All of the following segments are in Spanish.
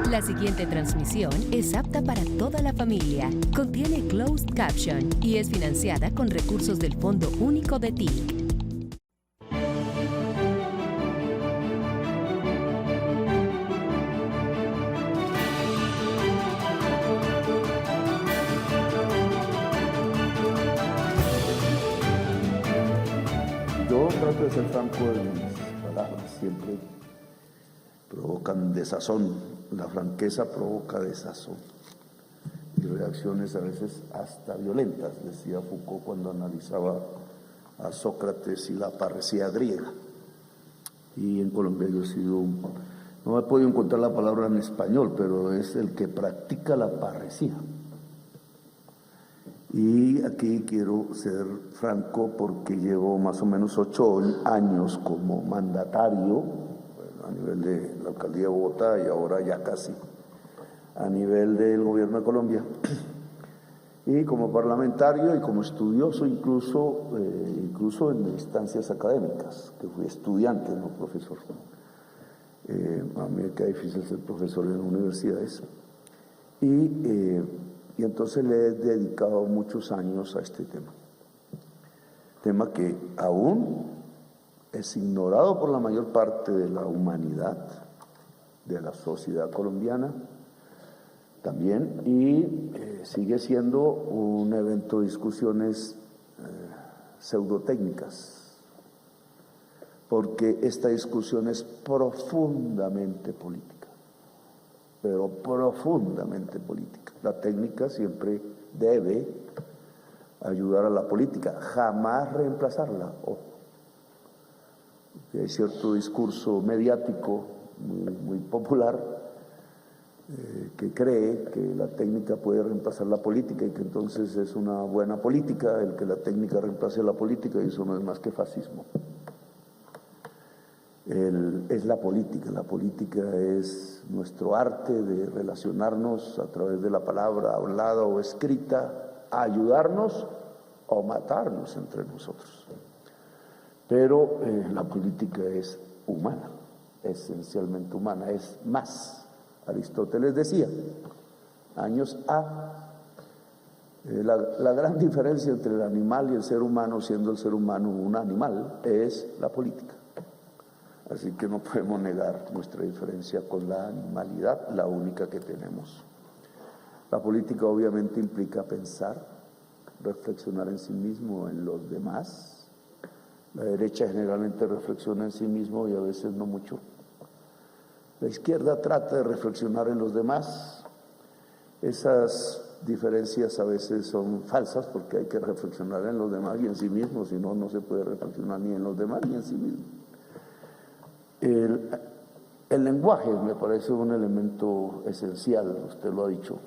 La siguiente transmisión es apta para toda la familia. Contiene closed caption y es financiada con recursos del Fondo Único de TIC. Yo trato de ser franco en mis palabras, siempre provocan desazón, la franqueza provoca desazón y reacciones a veces hasta violentas, decía Foucault cuando analizaba a Sócrates y la parresía griega. Y en Colombia yo he sido, no he podido encontrar la palabra en español, pero es el que practica la parresía. Y aquí quiero ser franco porque llevo más o menos 8 años como mandatario a nivel de la alcaldía de Bogotá y ahora ya casi a nivel del gobierno de Colombia. Y como parlamentario y como estudioso incluso en instancias académicas, que fui estudiante, no profesor. A mí me queda difícil ser profesor en universidades. Y entonces le he dedicado muchos años a este tema que aún es ignorado por la mayor parte de la humanidad, de la sociedad colombiana también, y sigue siendo un evento de discusiones pseudotécnicas, porque esta discusión es profundamente política, pero profundamente política. La técnica siempre debe ayudar a la política, jamás reemplazarla. Ojo. Hay cierto discurso mediático muy popular que cree que la técnica puede reemplazar la política y que entonces es una buena política el que la técnica reemplace la política, y eso no es más que fascismo. Es la política es nuestro arte de relacionarnos a través de la palabra hablada o escrita, a ayudarnos o matarnos entre nosotros. Pero la política es humana, esencialmente humana, es más. Aristóteles decía, años A, la gran diferencia entre el animal y el ser humano, siendo el ser humano un animal, es la política. Así que no podemos negar nuestra diferencia con la animalidad, la única que tenemos. La política obviamente implica pensar, reflexionar en sí mismo, en los demás. La derecha generalmente reflexiona en sí mismo y a veces no mucho. La izquierda trata de reflexionar en los demás. Esas diferencias a veces son falsas porque hay que reflexionar en los demás y en sí mismo, si no, no se puede reflexionar ni en los demás ni en sí mismo. El lenguaje me parece un elemento esencial, usted lo ha dicho,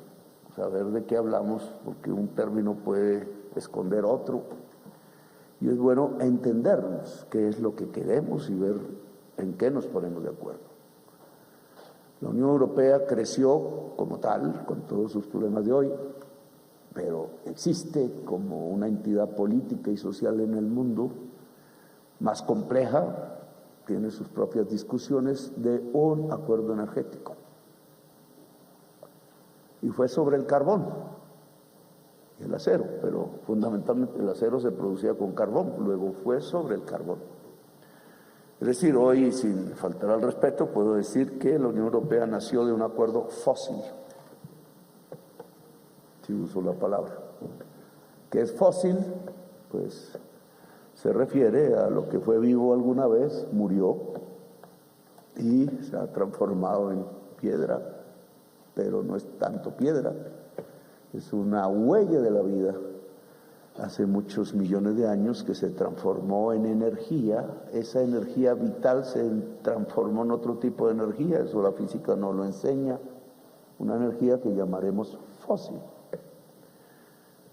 saber de qué hablamos, porque un término puede esconder otro, y es bueno entendernos qué es lo que queremos y ver en qué nos ponemos de acuerdo. La Unión Europea creció como tal, con todos sus problemas de hoy, pero existe como una entidad política y social en el mundo más compleja, tiene sus propias discusiones de un acuerdo energético. Y fue sobre el carbón y el acero, pero fundamentalmente el acero se producía con carbón, luego fue sobre el carbón. Es decir, hoy, sin faltar al respeto, puedo decir que la Unión Europea nació de un acuerdo fósil, si uso la palabra. ¿Qué es fósil? Pues se refiere a lo que fue vivo alguna vez, murió y se ha transformado en piedra, pero no es tanto piedra, es una huella de la vida hace muchos millones de años que se transformó en energía. Esa energía vital se transformó en otro tipo de energía, eso la física no lo enseña, una energía que llamaremos fósil.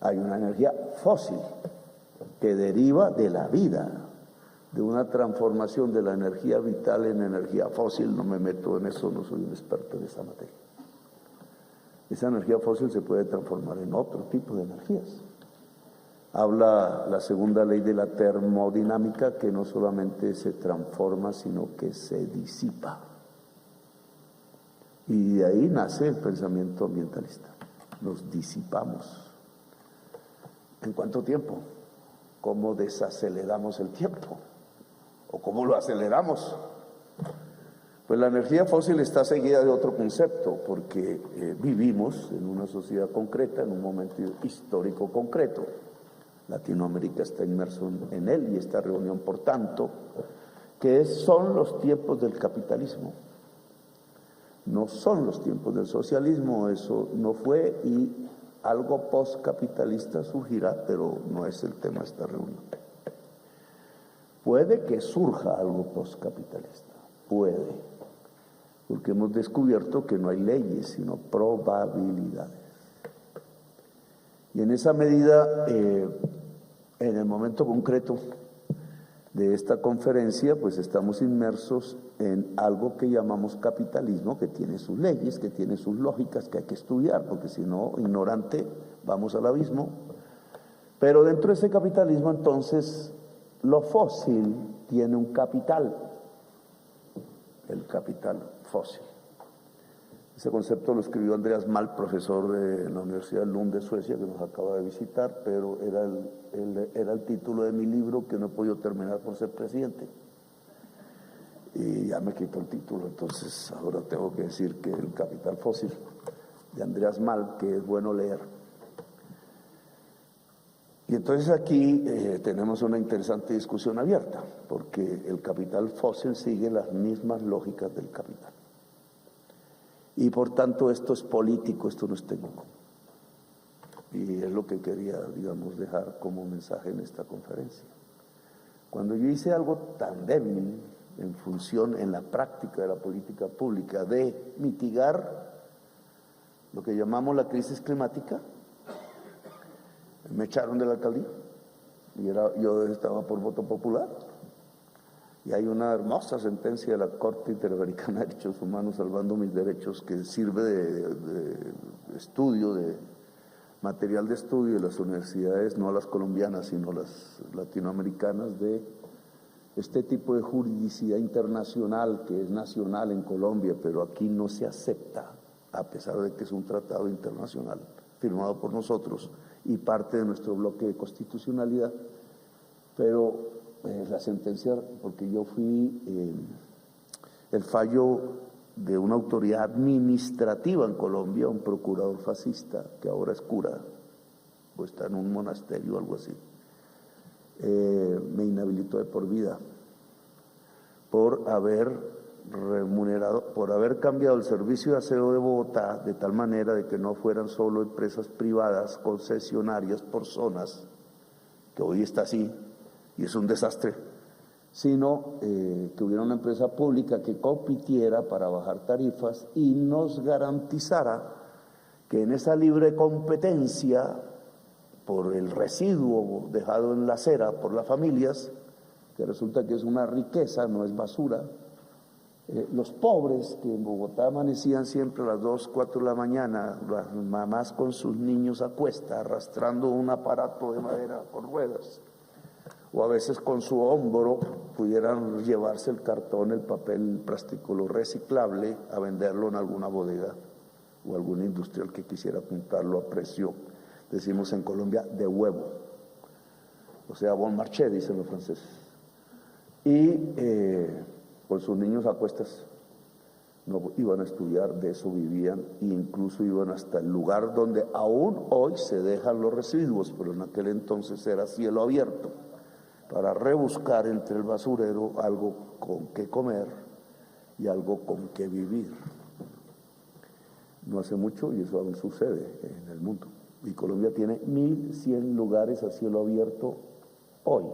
Hay una energía fósil que deriva de la vida, de una transformación de la energía vital en energía fósil. No me meto en eso, no soy un experto en esa materia. Esa energía fósil se puede transformar en otro tipo de energías. Habla la segunda ley de la termodinámica que no solamente se transforma, sino que se disipa. Y de ahí nace el pensamiento ambientalista. Nos disipamos. ¿En cuánto tiempo? ¿Cómo desaceleramos el tiempo? ¿O cómo lo aceleramos? Pues la energía fósil está seguida de otro concepto, porque vivimos en una sociedad concreta, en un momento histórico concreto. Latinoamérica está inmerso en él y esta reunión, por tanto, que son los tiempos del capitalismo. No son los tiempos del socialismo, eso no fue, y algo postcapitalista surgirá, pero no es el tema de esta reunión. Puede que surja algo postcapitalista, puede, porque hemos descubierto que no hay leyes, sino probabilidades. Y en esa medida, en el momento concreto de esta conferencia, pues estamos inmersos en algo que llamamos capitalismo, que tiene sus leyes, que tiene sus lógicas, que hay que estudiar, porque si no, ignorante, vamos al abismo. Pero dentro de ese capitalismo, entonces, lo fósil tiene un capital, el capital fósil. Ese concepto lo escribió Andreas Malm, profesor de la Universidad de Lund de Suecia, que nos acaba de visitar, pero era el título de mi libro que no he podido terminar por ser presidente. Y ya me quitó el título, entonces ahora tengo que decir que el capital fósil de Andreas Malm, que es bueno leer. Y entonces aquí tenemos una interesante discusión abierta, porque el capital fósil sigue las mismas lógicas del capital. Y por tanto esto es político, esto no es técnico. Y es lo que quería, digamos, dejar como mensaje en esta conferencia. Cuando yo hice algo tan débil en función, en la práctica de la política pública, de mitigar lo que llamamos la crisis climática, me echaron de la alcaldía. Y yo estaba por voto popular. Y hay una hermosa sentencia de la Corte Interamericana de Derechos Humanos salvando mis derechos, que sirve de estudio, de material de estudio de las universidades, no las colombianas, sino las latinoamericanas, de este tipo de juridicidad internacional que es nacional en Colombia, pero aquí no se acepta, a pesar de que es un tratado internacional firmado por nosotros y parte de nuestro bloque de constitucionalidad. Pero la sentencia, porque yo fui el fallo de una autoridad administrativa en Colombia, un procurador fascista que ahora es cura o está en un monasterio o algo así, me inhabilitó de por vida por haber remunerado, por haber cambiado el servicio de aseo de Bogotá de tal manera de que no fueran solo empresas privadas concesionarias por zonas, que hoy está así y es un desastre, sino que hubiera una empresa pública que compitiera para bajar tarifas y nos garantizara que en esa libre competencia por el residuo dejado en la acera por las familias, que resulta que es una riqueza, no es basura, los pobres que en Bogotá amanecían siempre a las 2, 4 de la mañana, las mamás con sus niños a cuesta, arrastrando un aparato de madera con ruedas, o a veces con su hombro pudieran llevarse el cartón, el papel, el plástico, lo reciclable, a venderlo en alguna bodega o algún industrial que quisiera apuntarlo a precio, decimos en Colombia, de huevo, o sea, bon marché, dicen los franceses, y con sus niños a cuestas, no iban a estudiar, de eso vivían, e incluso iban hasta el lugar donde aún hoy se dejan los residuos, pero en aquel entonces era cielo abierto, para rebuscar entre el basurero algo con qué comer y algo con qué vivir. No hace mucho, y eso aún sucede en el mundo, y Colombia tiene 1.100 lugares a cielo abierto hoy.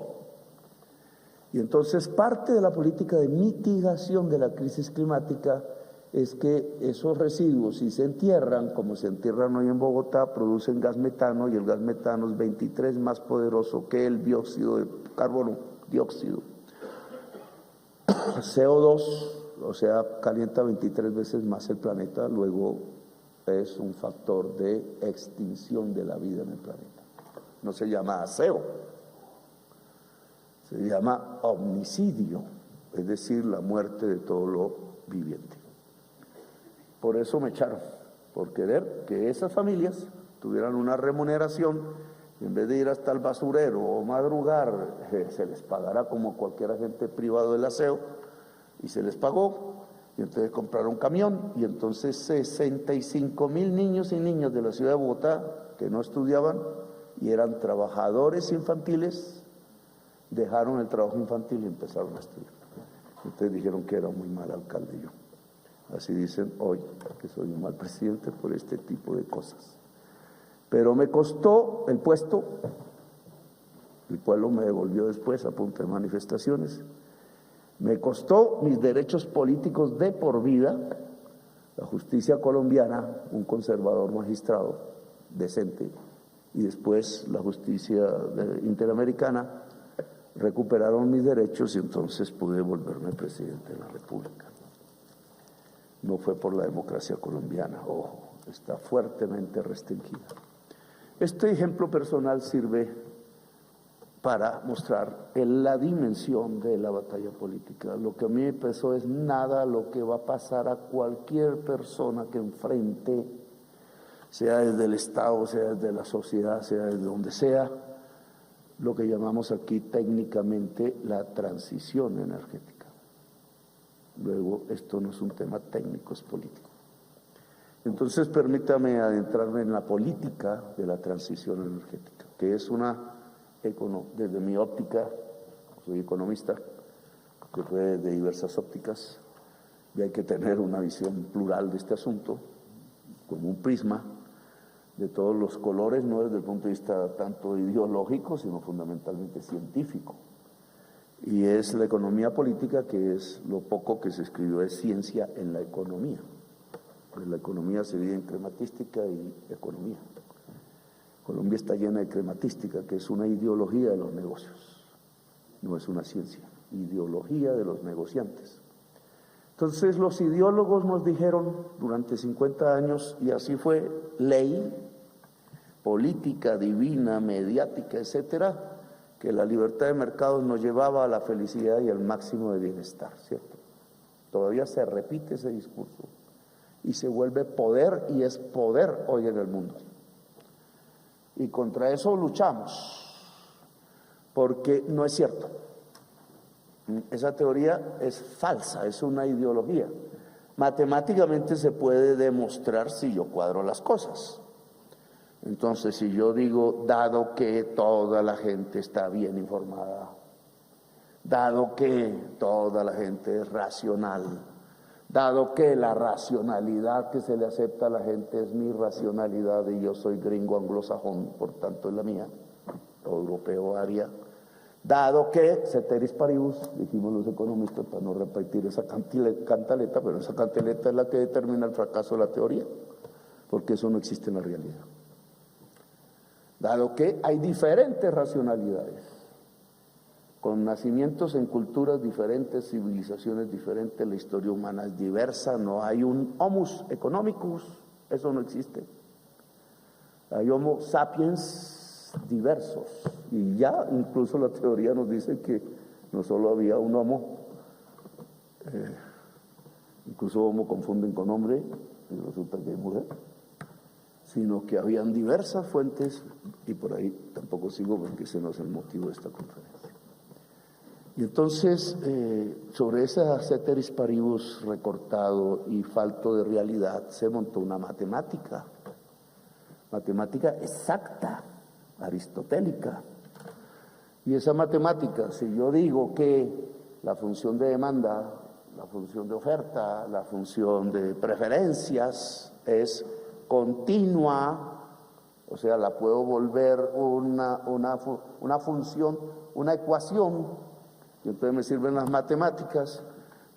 Y entonces parte de la política de mitigación de la crisis climática es que esos residuos, si se entierran, como se entierran hoy en Bogotá, producen gas metano, y el gas metano es 23 más poderoso que el dióxido de carbono, dióxido. CO2, o sea, calienta 23 veces más el planeta, luego es un factor de extinción de la vida en el planeta. No se llama aseo, se llama homicidio, es decir, la muerte de todo lo viviente. por eso me echaron, por querer que esas familias tuvieran una remuneración, y en vez de ir hasta el basurero o madrugar, se les pagará como cualquier agente privado del aseo, y se les pagó, y entonces compraron un camión, y entonces 65,000 niños y niñas de la ciudad de Bogotá que no estudiaban y eran trabajadores infantiles, dejaron el trabajo infantil y empezaron a estudiar. Entonces dijeron que era muy mal alcalde yo. Así dicen hoy, que soy un mal presidente por este tipo de cosas. Pero me costó el puesto, el pueblo me devolvió después a punta de manifestaciones, me costó mis derechos políticos de por vida, la justicia colombiana, un conservador magistrado decente, y después la justicia interamericana recuperaron mis derechos y entonces pude volverme presidente de la República. No fue por la democracia colombiana, ojo, está fuertemente restringida. Este ejemplo personal sirve para mostrar la dimensión de la batalla política. Lo que a mí me pesó es nada lo que va a pasar a cualquier persona que enfrente, sea desde el Estado, sea desde la sociedad, sea desde donde sea, lo que llamamos aquí técnicamente la transición energética. Luego, esto no es un tema técnico, es político. Entonces, permítame adentrarme en la política de la transición energética, que es desde mi óptica, soy economista, que fue de diversas ópticas, y hay que tener una visión plural de este asunto, como un prisma de todos los colores, no desde el punto de vista tanto ideológico, sino fundamentalmente científico. Y es la economía política, que es lo poco que se escribió de ciencia en la economía. Pues la economía se divide en crematística y economía. Colombia está llena de crematística, que es una ideología de los negocios, no es una ciencia, ideología de los negociantes. Entonces los ideólogos nos dijeron durante 50 años, y así fue, ley, política divina, mediática, etcétera, que la libertad de mercados nos llevaba a la felicidad y al máximo de bienestar, ¿cierto? Todavía se repite ese discurso y se vuelve poder, y es poder hoy en el mundo. Y contra eso luchamos, porque no es cierto. Esa teoría es falsa, es una ideología. Matemáticamente se puede demostrar si yo cuadro las cosas. Entonces, si yo digo, dado que toda la gente está bien informada, dado que toda la gente es racional, dado que la racionalidad que se le acepta a la gente es mi racionalidad y yo soy gringo anglosajón, por tanto es la mía, o europeo aria, dado que, ceteris paribus, dijimos los economistas para no repetir esa cantaleta, pero esa cantaleta es la que determina el fracaso de la teoría, porque eso no existe en la realidad. Dado que hay diferentes racionalidades, con nacimientos en culturas diferentes, civilizaciones diferentes, la historia humana es diversa, no hay un homus economicus, eso no existe. Hay homo sapiens diversos, y ya incluso la teoría nos dice que no solo había un homo, incluso homo confunden con hombre, y resulta que es mujer, sino que habían diversas fuentes, y por ahí tampoco sigo porque ese no es el motivo de esta conferencia. Y entonces, sobre ese ceteris paribus recortado y falto de realidad, se montó una matemática exacta, aristotélica. Y esa matemática, si yo digo que la función de demanda, la función de oferta, la función de preferencias es continua, o sea, la puedo volver una función, una ecuación, y entonces me sirven las matemáticas,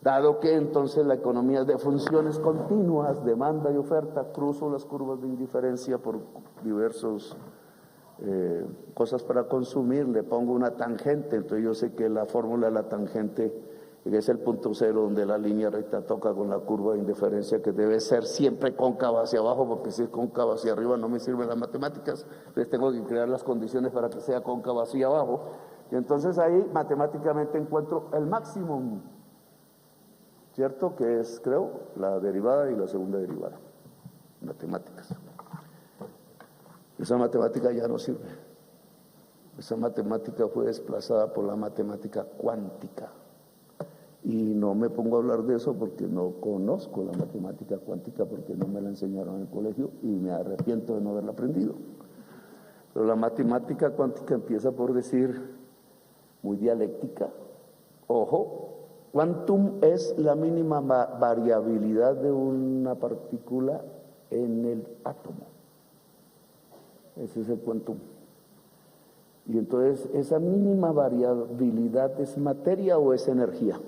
dado que entonces la economía es de funciones continuas, demanda y oferta, cruzo las curvas de indiferencia por diversos cosas para consumir, le pongo una tangente, entonces yo sé que la fórmula de la tangente es el punto cero donde la línea recta toca con la curva de indiferencia, que debe ser siempre cóncava hacia abajo, porque si es cóncava hacia arriba no me sirven las matemáticas, entonces tengo que crear las condiciones para que sea cóncava hacia abajo, y entonces ahí matemáticamente encuentro el máximo, ¿cierto? Que es, creo, la derivada y la segunda derivada, matemáticas. Esa matemática ya no sirve. Esa matemática fue desplazada por la matemática cuántica. Y no me pongo a hablar de eso porque no conozco la matemática cuántica, porque no me la enseñaron en el colegio y me arrepiento de no haberla aprendido. Pero la matemática cuántica empieza por decir, muy dialéctica, ojo, quantum es la mínima variabilidad de una partícula en el átomo. Ese es el quantum. Y entonces, ¿esa mínima variabilidad es materia o es energía?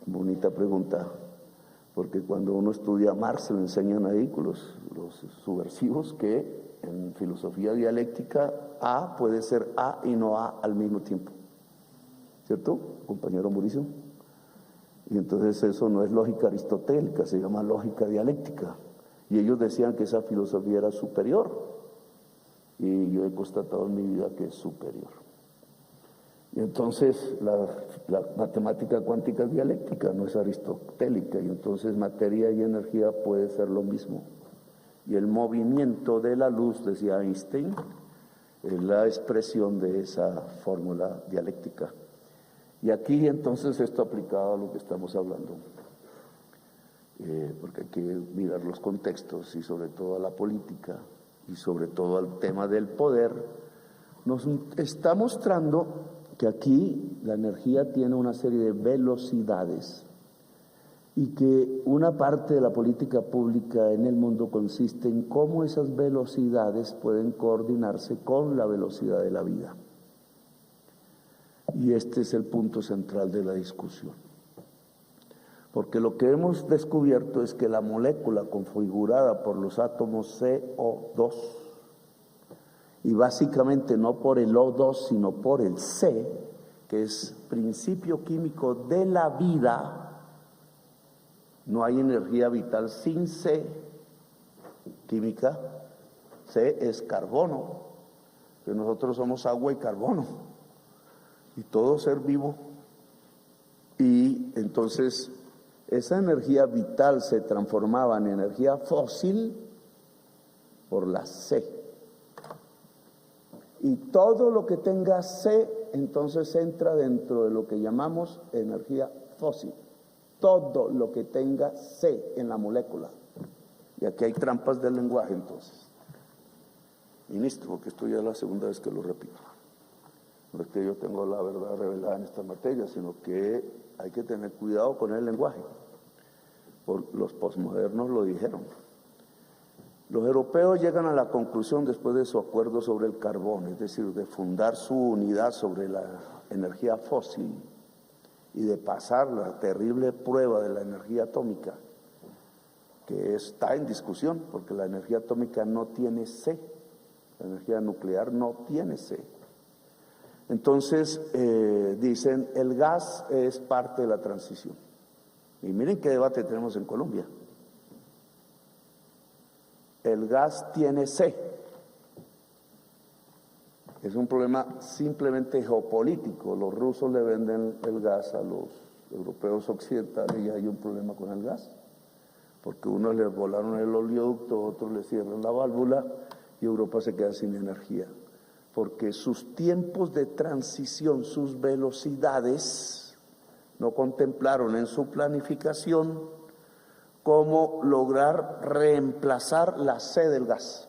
Bonita pregunta, porque cuando uno estudia a Marx le enseñan ahí los subversivos que en filosofía dialéctica A puede ser A y no A al mismo tiempo, ¿cierto, compañero Mauricio? Y entonces eso no es lógica aristotélica, se llama lógica dialéctica, y ellos decían que esa filosofía era superior, y yo he constatado en mi vida que es superior. Y entonces la matemática cuántica es dialéctica, no es aristotélica, y entonces materia y energía puede ser lo mismo. Y el movimiento de la luz, decía Einstein, es la expresión de esa fórmula dialéctica. Y aquí entonces esto aplicado a lo que estamos hablando, porque hay que mirar los contextos y sobre todo a la política y sobre todo al tema del poder, nos está mostrando que aquí la energía tiene una serie de velocidades y que una parte de la política pública en el mundo consiste en cómo esas velocidades pueden coordinarse con la velocidad de la vida. Y este es el punto central de la discusión. Porque lo que hemos descubierto es que la molécula configurada por los átomos CO2, y básicamente no por el O2, sino por el C, que es principio químico de la vida, no hay energía vital sin C química. C es carbono, que nosotros somos agua y carbono, y todo ser vivo. Y entonces esa energía vital se transformaba en energía fósil por la C. Y todo lo que tenga C, entonces entra dentro de lo que llamamos energía fósil. Todo lo que tenga C en la molécula. Y aquí hay trampas del lenguaje, entonces. Ministro, porque esto ya es la segunda vez que lo repito. No es que yo tengo la verdad revelada en esta materia, sino que hay que tener cuidado con el lenguaje. Los posmodernos lo dijeron. Los europeos llegan a la conclusión después de su acuerdo sobre el carbón, es decir, de fundar su unidad sobre la energía fósil y de pasar la terrible prueba de la energía atómica, que está en discusión, porque la energía atómica no tiene C, la energía nuclear no tiene C. Entonces, dicen, el gas es parte de la transición. Y miren qué debate tenemos en Colombia. El gas tiene C. Es un problema simplemente geopolítico. Los rusos le venden el gas a los europeos occidentales y hay un problema con el gas. Porque unos les volaron el oleoducto, otros le cierran la válvula y Europa se queda sin energía. Porque sus tiempos de transición, sus velocidades, no contemplaron en su planificación cómo lograr reemplazar la C del gas.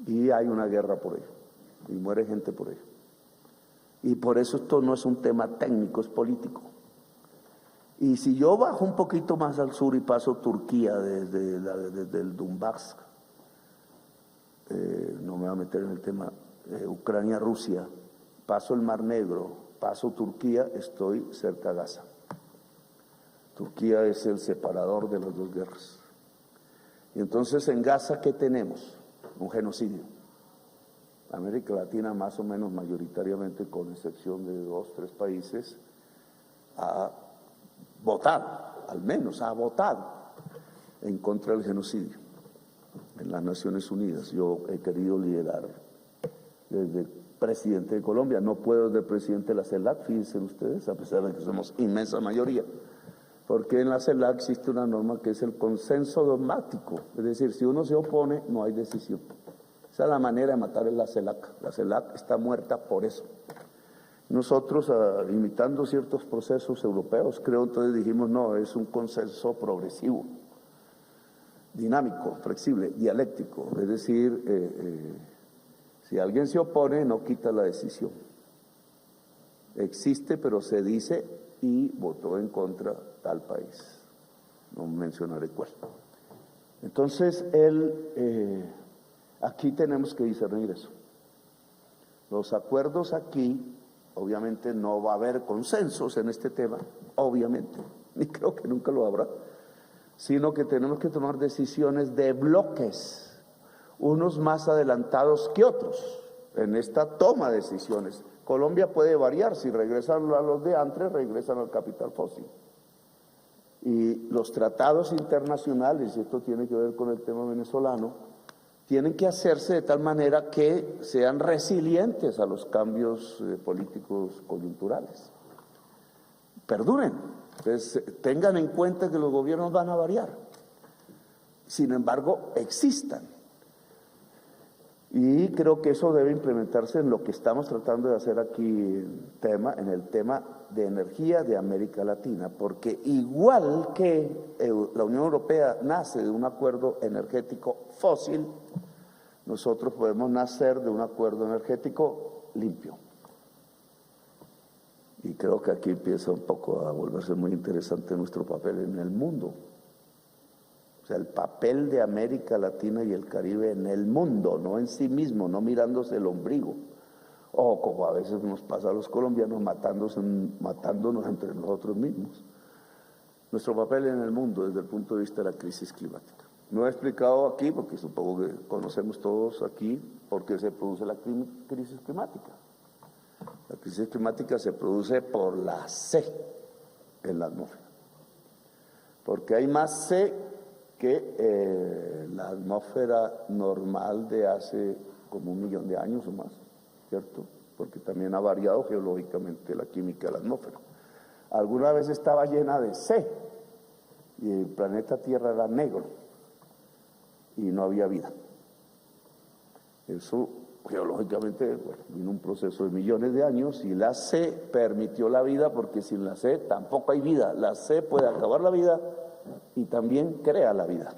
Y hay una guerra por ello, y muere gente por ello. Y por eso esto no es un tema técnico, es político. Y si yo bajo un poquito más al sur y paso Turquía desde el Donbass, no me voy a meter en el tema Ucrania-Rusia, paso el Mar Negro, paso Turquía, estoy cerca a Gaza. Turquía es el separador de las dos guerras. Y entonces en Gaza, ¿qué tenemos? Un genocidio. América Latina más o menos mayoritariamente, con excepción de 2, 3 países, ha votado, al menos ha votado en contra del genocidio en las Naciones Unidas. Yo he querido liderar desde presidente de Colombia, no puedo ser presidente de la CELAC, fíjense ustedes, a pesar de que somos inmensa mayoría, porque en la CELAC existe una norma que es el consenso dogmático, es decir, si uno se opone, no hay decisión. Esa es la manera de matar en la CELAC está muerta por eso. Nosotros, imitando ciertos procesos europeos, creo, entonces dijimos, no, es un consenso progresivo, dinámico, flexible, dialéctico, es decir, si alguien se opone, no quita la decisión. Existe, pero se dice, y votó en contra tal país. No mencionaré cuál. Entonces, aquí tenemos que discernir eso. Los acuerdos aquí, obviamente no va a haber consensos en este tema, obviamente, ni creo que nunca lo habrá, sino que tenemos que tomar decisiones de bloques, unos más adelantados que otros en esta toma de decisiones. Colombia puede variar, si regresan a los de antes, regresan al capital fósil. Y los tratados internacionales, y esto tiene que ver con el tema venezolano, tienen que hacerse de tal manera que sean resilientes a los cambios políticos coyunturales. Perduren, entonces tengan en cuenta que los gobiernos van a variar, sin embargo existan. Y creo que eso debe implementarse en lo que estamos tratando de hacer aquí en el tema de energía de América Latina, porque igual que la Unión Europea nace de un acuerdo energético fósil, nosotros podemos nacer de un acuerdo energético limpio. Y creo que aquí empieza un poco a volverse muy interesante nuestro papel en el mundo. O sea, el papel de América Latina y el Caribe en el mundo, no en sí mismo, no mirándose el ombligo. O como a veces nos pasa a los colombianos, matándonos entre nosotros mismos. Nuestro papel en el mundo desde el punto de vista de la crisis climática. No he explicado aquí, porque supongo que conocemos todos aquí, por qué se produce la crisis climática. La crisis climática se produce por la C en la atmósfera. Porque hay más C que la atmósfera normal de hace como 1 millón de años o más, ¿cierto? Porque también ha variado geológicamente la química de la atmósfera. Alguna vez estaba llena de C y el planeta Tierra era negro y no había vida. Eso geológicamente, bueno, vino un proceso de millones de años y la C permitió la vida, porque sin la C tampoco hay vida. La C puede acabar la vida y también crea la vida.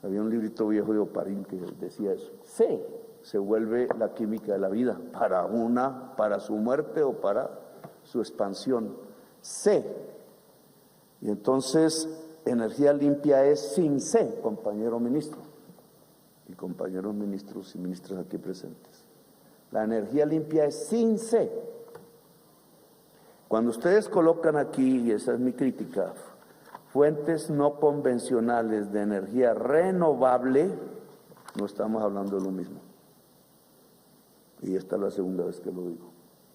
Había un librito viejo de Oparín que decía eso. C se vuelve la química de la vida, para su muerte o para su expansión. C. Y entonces, energía limpia es sin C, compañero ministro. Y compañeros ministros y ministras aquí presentes. La energía limpia es sin C. Cuando ustedes colocan aquí, y esa es mi crítica, fuentes no convencionales de energía renovable, no estamos hablando de lo mismo. Y esta es la segunda vez que lo digo,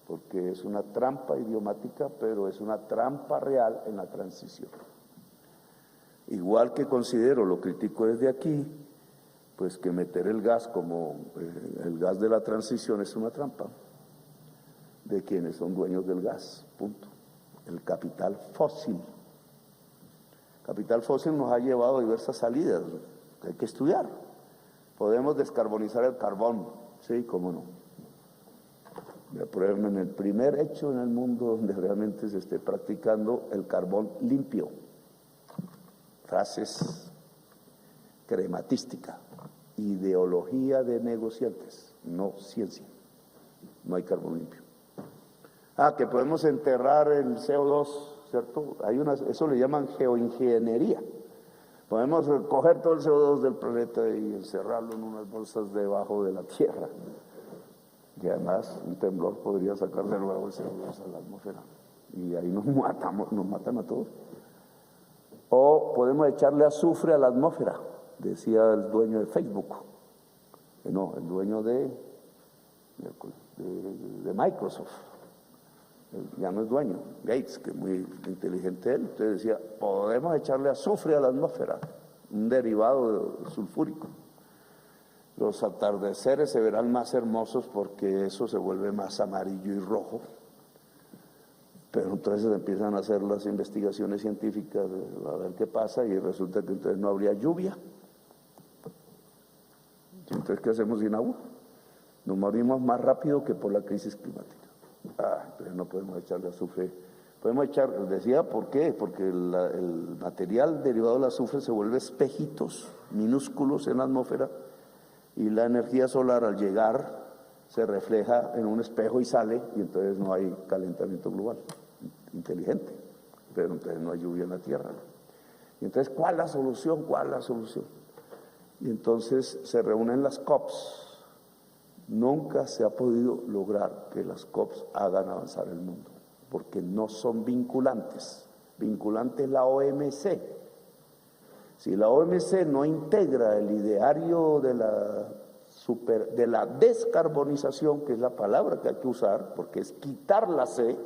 porque es una trampa idiomática, pero es una trampa real en la transición. Igual que considero, lo critico desde aquí, pues que meter el gas como el gas de la transición es una trampa de quienes son dueños del gas, punto. El capital fósil. El capital fósil nos ha llevado a diversas salidas que hay que estudiar. Podemos descarbonizar el carbón, sí, cómo no. Voy a ponerme en el primer hecho en el mundo donde realmente se esté practicando el carbón limpio. Frases crematística. Ideología de negociantes, no ciencia. No hay carbón limpio. Que podemos enterrar el CO2, ¿cierto? Eso le llaman geoingeniería. Podemos coger todo el CO2 del planeta y encerrarlo en unas bolsas debajo de la tierra. Y además un temblor podría sacar de nuevo el CO2 a la atmósfera. Y ahí nos matan a todos. O podemos echarle azufre a la atmósfera, decía el dueño de Facebook. No, el dueño de Microsoft. Ya no es dueño, Gates, que es muy inteligente él. Entonces decía, podemos echarle azufre a la atmósfera, un derivado sulfúrico. Los atardeceres se verán más hermosos porque eso se vuelve más amarillo y rojo. Pero entonces empiezan a hacer las investigaciones científicas a ver qué pasa y resulta que entonces no habría lluvia. Entonces, ¿qué hacemos sin agua? Nos morimos más rápido que por la crisis climática. Entonces no podemos echarle azufre. Podemos echar, decía, ¿por qué? Porque el material derivado del azufre se vuelve espejitos minúsculos en la atmósfera y la energía solar al llegar se refleja en un espejo y sale y entonces no hay calentamiento global inteligente, pero entonces no hay lluvia en la tierra. Y entonces, ¿cuál es la solución? ¿Cuál es la solución? Y entonces se reúnen las COPs. Nunca se ha podido lograr que las COPs hagan avanzar el mundo, porque no son vinculantes. Vinculante es la OMC. Si la OMC no integra el ideario de la descarbonización, que es la palabra que hay que usar, porque es quitar la C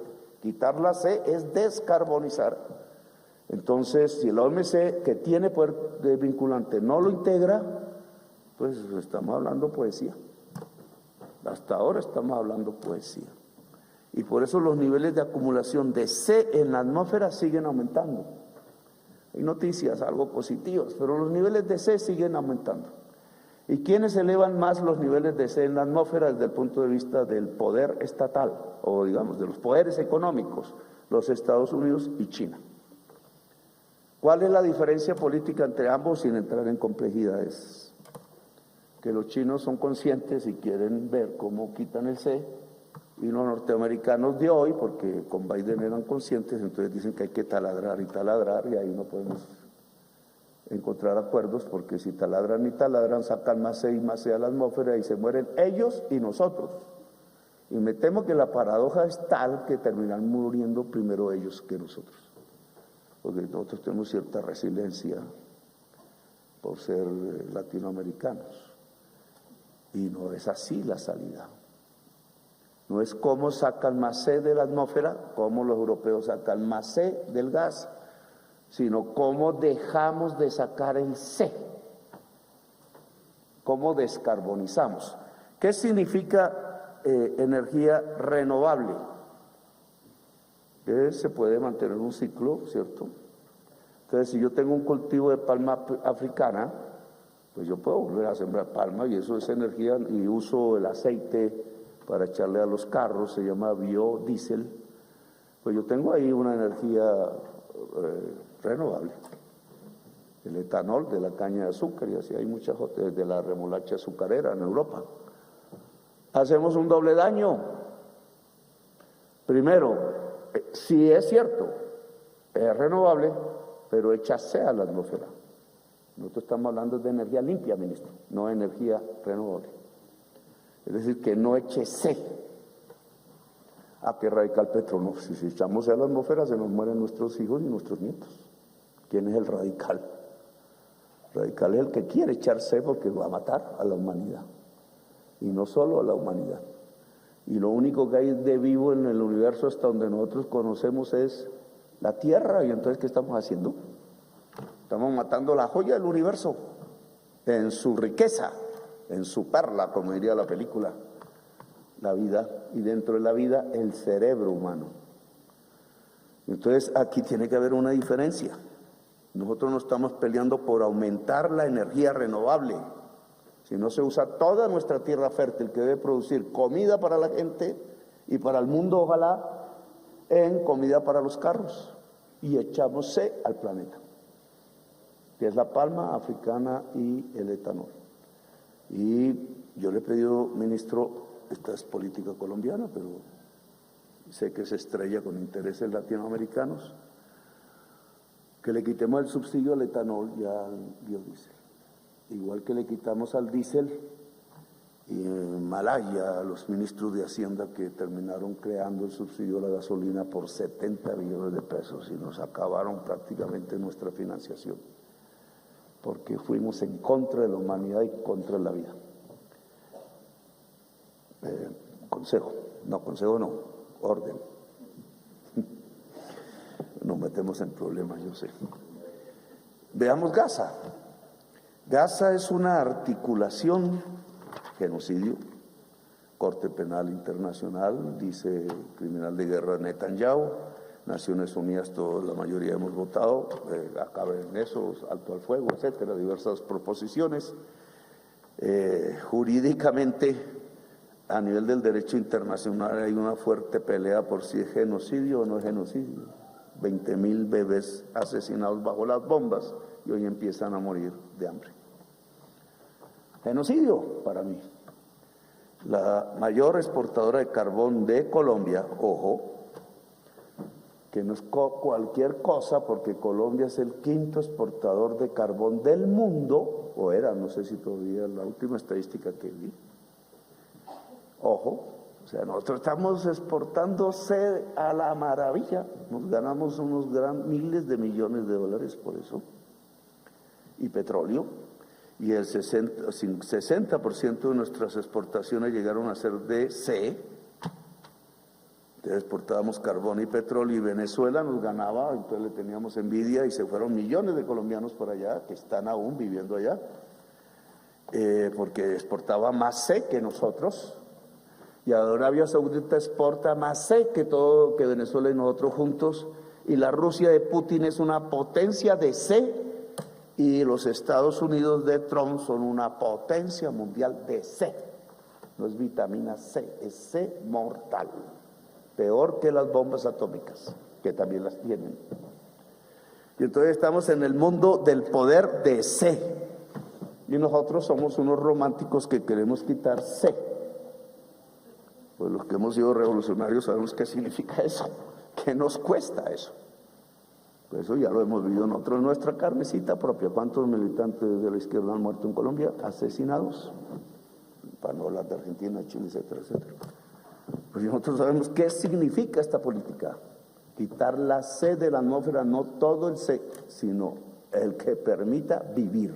es descarbonizar. Entonces, si la OMC, que tiene poder de vinculante, no lo integra, pues estamos hablando poesía. Hasta ahora estamos hablando poesía. Y por eso los niveles de acumulación de C en la atmósfera siguen aumentando. Hay noticias algo positivas, pero los niveles de C siguen aumentando. ¿Y quiénes elevan más los niveles de C en la atmósfera desde el punto de vista del poder estatal, o digamos de los poderes económicos? Los Estados Unidos y China. ¿Cuál es la diferencia política entre ambos sin entrar en complejidades? Que los chinos son conscientes y quieren ver cómo quitan el C, y los norteamericanos de hoy, porque con Biden eran conscientes, entonces dicen que hay que taladrar, y ahí no podemos encontrar acuerdos, porque si taladran y taladran, sacan más C y más C a la atmósfera y se mueren ellos y nosotros. Y me temo que la paradoja es tal que terminan muriendo primero ellos que nosotros, porque nosotros tenemos cierta resiliencia por ser latinoamericanos, y no es así la salida. No es cómo sacan más C de la atmósfera, cómo los europeos sacan más C del gas, sino cómo dejamos de sacar el C, cómo descarbonizamos. ¿Qué significa energía renovable? Que se puede mantener un ciclo, ¿cierto? Entonces, si yo tengo un cultivo de palma africana, pues yo puedo volver a sembrar palma y eso es energía, y uso el aceite para echarle a los carros, se llama biodiesel. Pues yo tengo ahí una energía renovable. El etanol de la caña de azúcar, y así hay muchas otras, de la remolacha azucarera en Europa. Hacemos un doble daño. Primero, sí es cierto, es renovable, pero echa C a la atmósfera. Nosotros estamos hablando de energía limpia, ministro, no energía renovable. Es decir, que no eche C. ¿A qué radical Petro? No, si echamos C a la atmósfera se nos mueren nuestros hijos y nuestros nietos. ¿Quién es el radical? El radical es el que quiere echar C porque va a matar a la humanidad. Y no solo a la humanidad. Y lo único que hay de vivo en el universo hasta donde nosotros conocemos es la Tierra. Y entonces, ¿qué estamos haciendo? Estamos matando la joya del universo en su riqueza, en su perla, como diría la película, la vida, y dentro de la vida el cerebro humano. Entonces aquí tiene que haber una diferencia. Nosotros no estamos peleando por aumentar la energía renovable, si no se usa toda nuestra tierra fértil que debe producir comida para la gente y para el mundo, ojalá, en comida para los carros, y echamos C al planeta, que es la palma africana y el etanol. Y yo le he pedido, ministro, esta es política colombiana, pero sé que se estrella con intereses latinoamericanos, que le quitemos el subsidio al etanol y al biodiesel, igual que le quitamos al diésel, y en Malaya a los ministros de Hacienda que terminaron creando el subsidio a la gasolina por 70 billones de pesos y nos acabaron prácticamente nuestra financiación, porque fuimos en contra de la humanidad y contra la vida. Consejo no, orden. Nos metemos en problemas, yo sé. Veamos Gaza. Gaza es una articulación, genocidio, Corte Penal Internacional, dice el criminal de guerra Netanyahu, Naciones Unidas, la mayoría hemos votado, acabe en eso, alto al fuego, etcétera, diversas proposiciones. Jurídicamente, a nivel del derecho internacional hay una fuerte pelea por si es genocidio o no es genocidio. 20,000 bebés asesinados bajo las bombas y hoy empiezan a morir de hambre. Genocidio para mí. La mayor exportadora de carbón de Colombia, ojo, que no es cualquier cosa, porque Colombia es el quinto exportador de carbón del mundo, o era, no sé si todavía la última estadística que vi. Ojo, o sea, nosotros estamos exportándose a la maravilla, nos ganamos unos miles de millones de dólares por eso, y petróleo, y el 60% de nuestras exportaciones llegaron a ser de C. Entonces exportábamos carbón y petróleo, y Venezuela nos ganaba, entonces le teníamos envidia y se fueron millones de colombianos por allá, que están aún viviendo allá, porque exportaba más C que nosotros, y ahora Arabia Saudita exporta más C que Venezuela y nosotros juntos, y la Rusia de Putin es una potencia de C, y los Estados Unidos de Trump son una potencia mundial de C. No es vitamina C, es C mortal. Peor que las bombas atómicas, que también las tienen. Y entonces estamos en el mundo del poder de C. Y nosotros somos unos románticos que queremos quitar C. Pues los que hemos sido revolucionarios sabemos qué significa eso, qué nos cuesta eso. Pues eso ya lo hemos vivido nosotros en nuestra carnecita propia. ¿Cuántos militantes de la izquierda han muerto en Colombia? Asesinados. Para no hablar de Argentina, Chile, etcétera, etcétera. Pues nosotros sabemos qué significa esta política. Quitar la C de la atmósfera, no todo el C, sino el que permita vivir.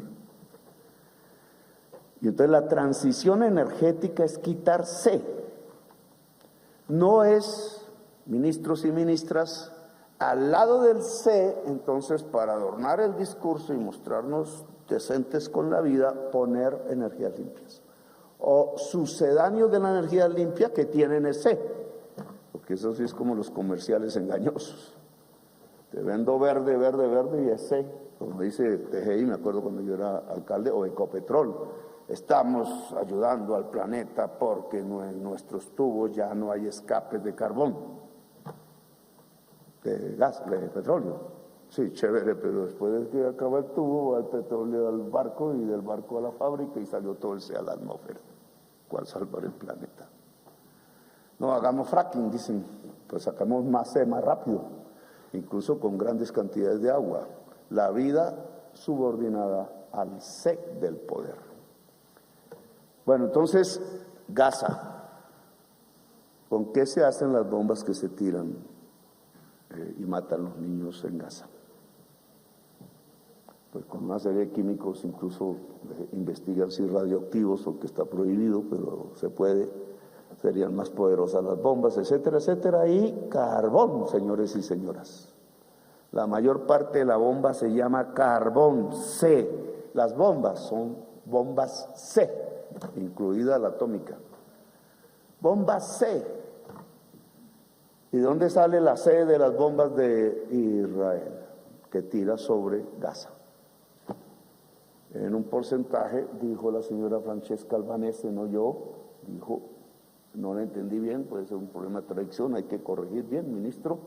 Y entonces la transición energética es quitar C. No es, ministros y ministras, al lado del C, entonces, para adornar el discurso y mostrarnos decentes con la vida, poner energías limpias. O sucedáneo de la energía limpia que tienen es C, porque eso sí es como los comerciales engañosos. Te vendo verde, verde, verde y es C. Como dice TGI, me acuerdo cuando yo era alcalde, o Ecopetrol. Estamos ayudando al planeta porque en nuestros tubos ya no hay escapes de carbón, de gas, de petróleo. Sí, chévere, pero después de que acaba el tubo, va el petróleo al barco y del barco a la fábrica y salió todo el C a la atmósfera. ¿Cuál salvar el planeta? No, hagamos fracking, dicen, pues sacamos más C más rápido, incluso con grandes cantidades de agua. La vida subordinada al C del poder. Bueno, entonces, Gaza. ¿Con qué se hacen las bombas que se tiran y matan los niños en Gaza? Pues con una serie de químicos, incluso investigan si radioactivos, o que está prohibido, pero se puede, serían más poderosas las bombas, etcétera, etcétera, y carbón, señores y señoras. La mayor parte de la bomba se llama carbón C. Las bombas son bombas C, incluida la atómica. Bomba C. ¿Y dónde sale la C de las bombas de Israel? Que tira sobre Gaza. En un porcentaje, dijo la señora Francesca Albanese, no yo, dijo, no la entendí bien, puede ser un problema de traducción, hay que corregir bien, ministro,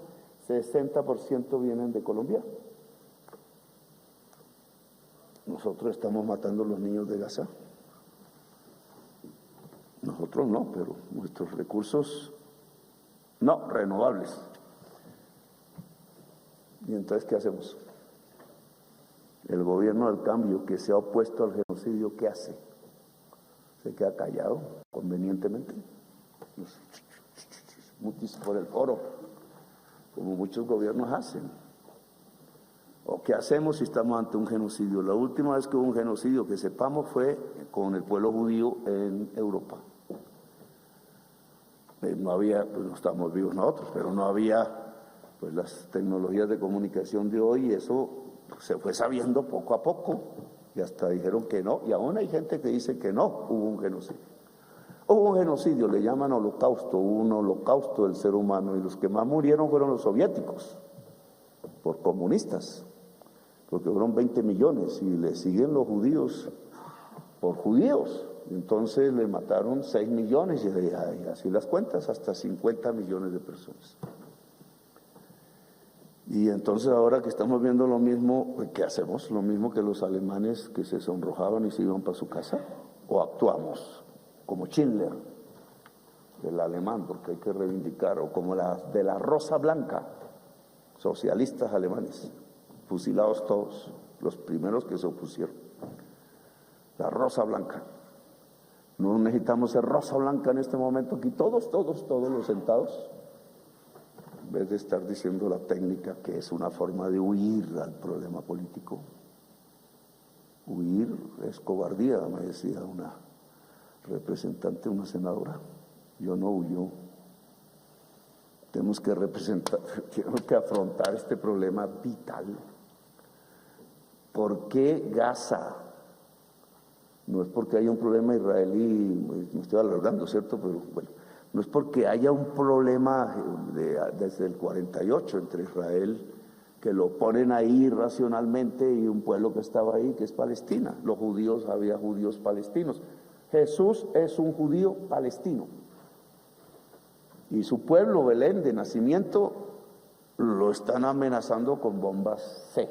60% vienen de Colombia. Nosotros estamos matando a los niños de Gaza. Nosotros no, pero nuestros recursos no renovables. ¿Y entonces qué hacemos? El gobierno del cambio, que se ha opuesto al genocidio, ¿qué hace? Se queda callado convenientemente, mutis por el foro, como muchos gobiernos hacen. ¿O qué hacemos si estamos ante un genocidio? La última vez que hubo un genocidio que sepamos fue con el pueblo judío en Europa. No había, pues no estábamos vivos nosotros, pero no había pues las tecnologías de comunicación de hoy, y eso se fue sabiendo poco a poco. y hasta dijeron que no, y aún hay gente que dice que no, hubo un genocidio. Hubo un genocidio, le llaman holocausto, hubo un holocausto del ser humano, y los que más murieron fueron los soviéticos, por comunistas, porque fueron 20 millones, y le siguen los judíos, por judíos. Entonces le mataron 6 millones, y así las cuentas, hasta 50 millones de personas. Y entonces ahora que estamos viendo lo mismo, ¿qué hacemos? Lo mismo que los alemanes que se sonrojaban y se iban para su casa, o actuamos como Schindler, el alemán, porque hay que reivindicar, o como las de la Rosa Blanca, socialistas alemanes, fusilados todos, los primeros que se opusieron. La Rosa Blanca. No necesitamos ser Rosa Blanca en este momento aquí, todos los sentados, en vez de estar diciendo la técnica, que es una forma de huir al problema político. Huir es cobardía, me decía una representante, una senadora. Yo no huyo. Tenemos que afrontar este problema vital. ¿Por qué Gaza? No es porque haya un problema israelí, me estoy alargando, ¿cierto? Pero bueno, no es porque haya un problema desde el 48 entre Israel, que lo ponen ahí racionalmente, y un pueblo que estaba ahí, que es Palestina. Los judíos, había judíos palestinos. Jesús es un judío palestino. Y su pueblo, Belén, de nacimiento, lo están amenazando con bombas C,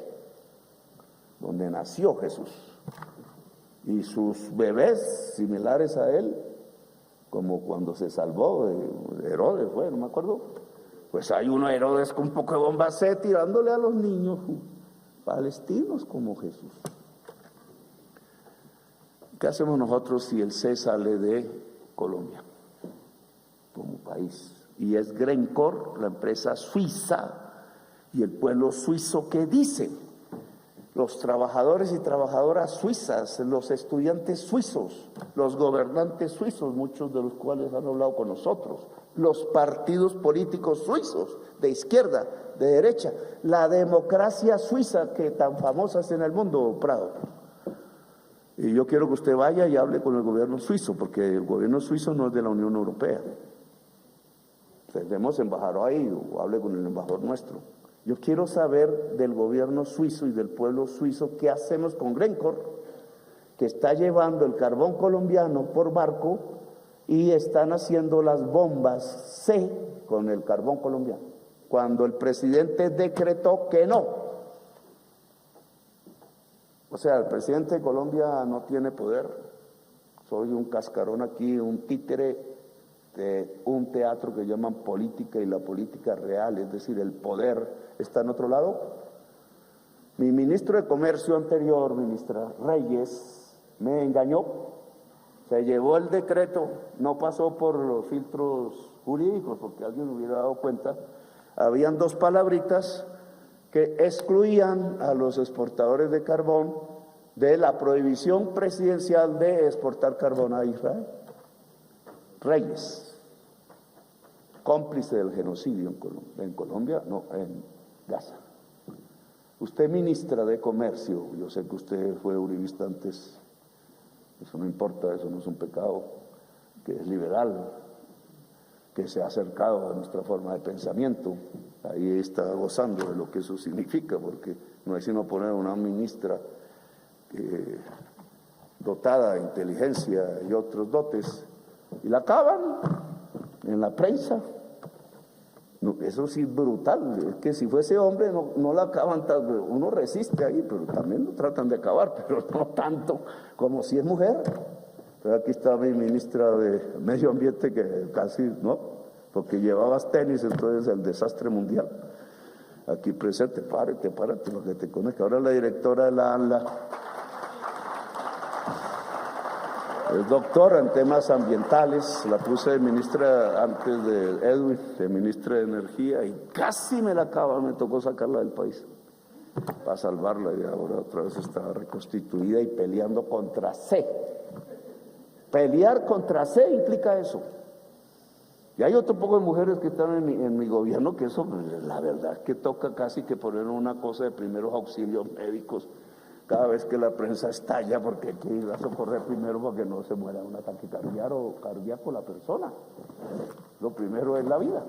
donde nació Jesús. Y sus bebés similares a él, como cuando se salvó de Herodes, no me acuerdo, pues hay uno Herodes con un poco de bomba C tirándole a los niños palestinos como Jesús. ¿Qué hacemos nosotros si el C sale de Colombia como país? Y es Grencore, la empresa suiza, y el pueblo suizo, ¿qué dice? Los trabajadores y trabajadoras suizas, los estudiantes suizos, los gobernantes suizos, muchos de los cuales han hablado con nosotros, los partidos políticos suizos, de izquierda, de derecha, la democracia suiza que tan famosa es en el mundo, Prado. Y yo quiero que usted vaya y hable con el gobierno suizo, porque el gobierno suizo no es de la Unión Europea. Tenemos embajador ahí, o hable con el embajador nuestro. Yo quiero saber del gobierno suizo y del pueblo suizo qué hacemos con Grencore, que está llevando el carbón colombiano por barco y están haciendo las bombas C con el carbón colombiano, cuando el presidente decretó que no. O sea, el presidente de Colombia no tiene poder. Soy un cascarón aquí, un títere de un teatro que llaman política, y la política real, es decir, el poder está en otro lado. Mi ministro de Comercio anterior, ministra Reyes, me engañó, se llevó el decreto, no pasó por los filtros jurídicos, porque alguien hubiera dado cuenta, habían 2 palabritas que excluían a los exportadores de carbón de la prohibición presidencial de exportar carbón a Israel. Reyes, cómplice del genocidio en Colombia, no, en Gaza. Usted, ministra de Comercio, yo sé que usted fue uribista antes, eso no importa, eso no es un pecado, que es liberal, que se ha acercado a nuestra forma de pensamiento, ahí está gozando de lo que eso significa, porque no es sino poner una ministra dotada de inteligencia y otros dotes, y la acaban en la prensa. No, eso sí es brutal, es que si fuese hombre no la acaban, uno resiste ahí, pero también lo tratan de acabar, pero no tanto como si es mujer. Pero aquí está mi ministra de Medio Ambiente, que casi, ¿no? Porque llevabas tenis, entonces el desastre mundial. Aquí presente, párate, para que te conozca. Ahora la directora de la ANLA es doctora en temas ambientales, la puse de ministra antes de Edwin, de ministra de Energía, y casi me la acaba, me tocó sacarla del país para salvarla, y ahora otra vez está reconstituida y peleando contra C. Pelear contra C implica eso. Y hay otro poco de mujeres que están en mi gobierno, que eso, la verdad, que toca casi que poner una cosa de primeros auxilios médicos, cada vez que la prensa estalla, porque hay que ir a socorrer primero para que no se muera un ataque cardíaco la persona. Lo primero es la vida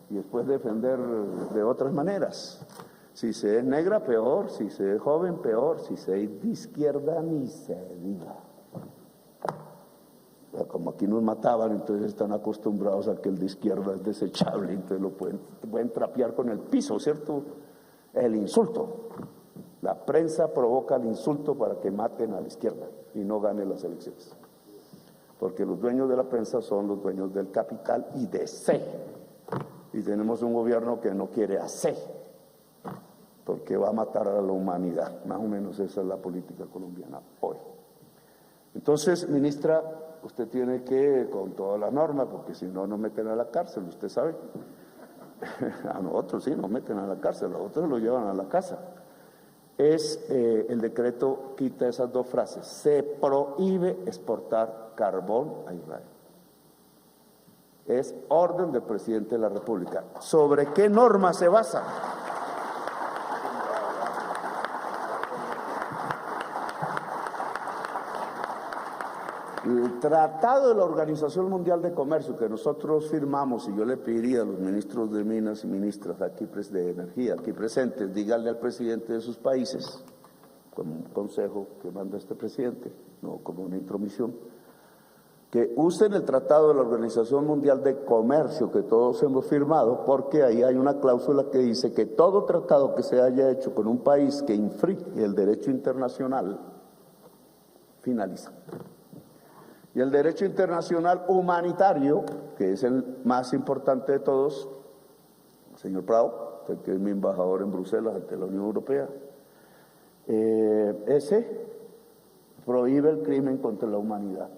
y después defender de otras maneras. Si se es negra, peor; si se es joven, peor; si se es de izquierda, ni se diga. Como aquí nos mataban, entonces están acostumbrados a que el de izquierda es desechable, entonces lo pueden trapear con el piso, ¿cierto? El insulto. La prensa provoca el insulto para que maten a la izquierda y no ganen las elecciones. Porque los dueños de la prensa son los dueños del capital y de C. Y tenemos un gobierno que no quiere a C, porque va a matar a la humanidad. Más o menos esa es la política colombiana hoy. Entonces, ministra, usted tiene que, con todas las normas, porque si no, nos meten a la cárcel, usted sabe. A nosotros sí nos meten a la cárcel, a otros lo llevan a la casa. El decreto quita esas dos frases: se prohíbe exportar carbón a Israel. Es orden del presidente de la República. ¿Sobre qué norma se basa? El Tratado de la Organización Mundial de Comercio que nosotros firmamos, y yo le pediría a los ministros de Minas y ministras aquí de Energía aquí presentes, díganle al presidente de sus países, como un consejo que manda este presidente, no como una intromisión, que usen el Tratado de la Organización Mundial de Comercio que todos hemos firmado, porque ahí hay una cláusula que dice que todo tratado que se haya hecho con un país que infringe el derecho internacional finaliza. Y el derecho internacional humanitario, que es el más importante de todos, señor Prado, usted que es mi embajador en Bruselas ante la Unión Europea, ese prohíbe el crimen contra la humanidad.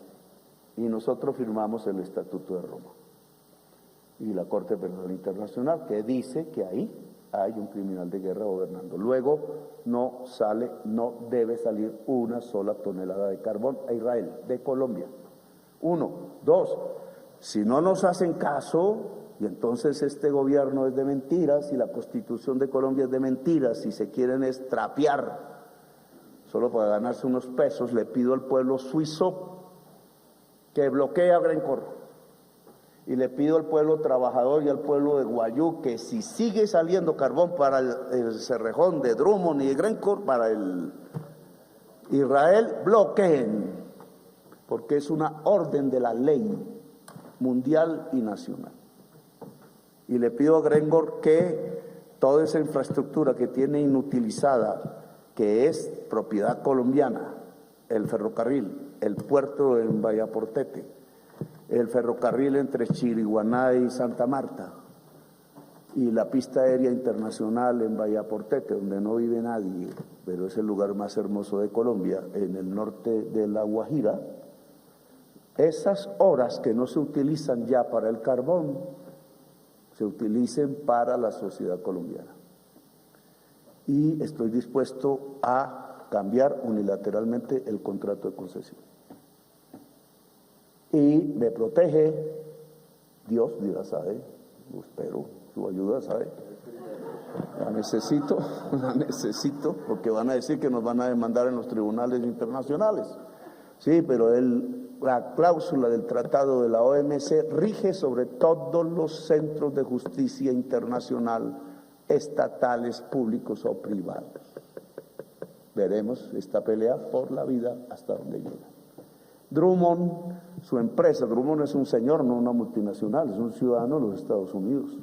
Y nosotros firmamos el Estatuto de Roma y la Corte Penal Internacional, que dice que ahí hay un criminal de guerra gobernando. Luego no debe salir una sola tonelada de carbón a Israel, de Colombia. 1. 2. Si no nos hacen caso, y entonces este gobierno es de mentiras, y la Constitución de Colombia es de mentiras, y se quieren trapear solo para ganarse unos pesos, le pido al pueblo suizo que bloquee a Glencore. Y le pido al pueblo trabajador y al pueblo de Guayú que si sigue saliendo carbón para el Cerrejón de Drummond y de Glencore, para el Israel, bloqueen, porque es una orden de la ley mundial y nacional. Y le pido a Glencore que toda esa infraestructura que tiene inutilizada, que es propiedad colombiana, el ferrocarril, el puerto en Vallaportete, el ferrocarril entre Chiriguaná y Santa Marta, y la pista aérea internacional en Vallaportete, donde no vive nadie, pero es el lugar más hermoso de Colombia, en el norte de La Guajira. Esas horas que no se utilizan ya para el carbón, se utilicen para la sociedad colombiana. Y estoy dispuesto a cambiar unilateralmente el contrato de concesión. Y me protege Dios, dirá, ¿sabe? Espero su ayuda, ¿sabe? La necesito, porque van a decir que nos van a demandar en los tribunales internacionales. Sí, pero la cláusula del tratado de la OMC rige sobre todos los centros de justicia internacional, estatales, públicos o privados. Veremos esta pelea por la vida hasta donde llega. Drummond, su empresa, Drummond es un señor, no una multinacional, es un ciudadano de los Estados Unidos.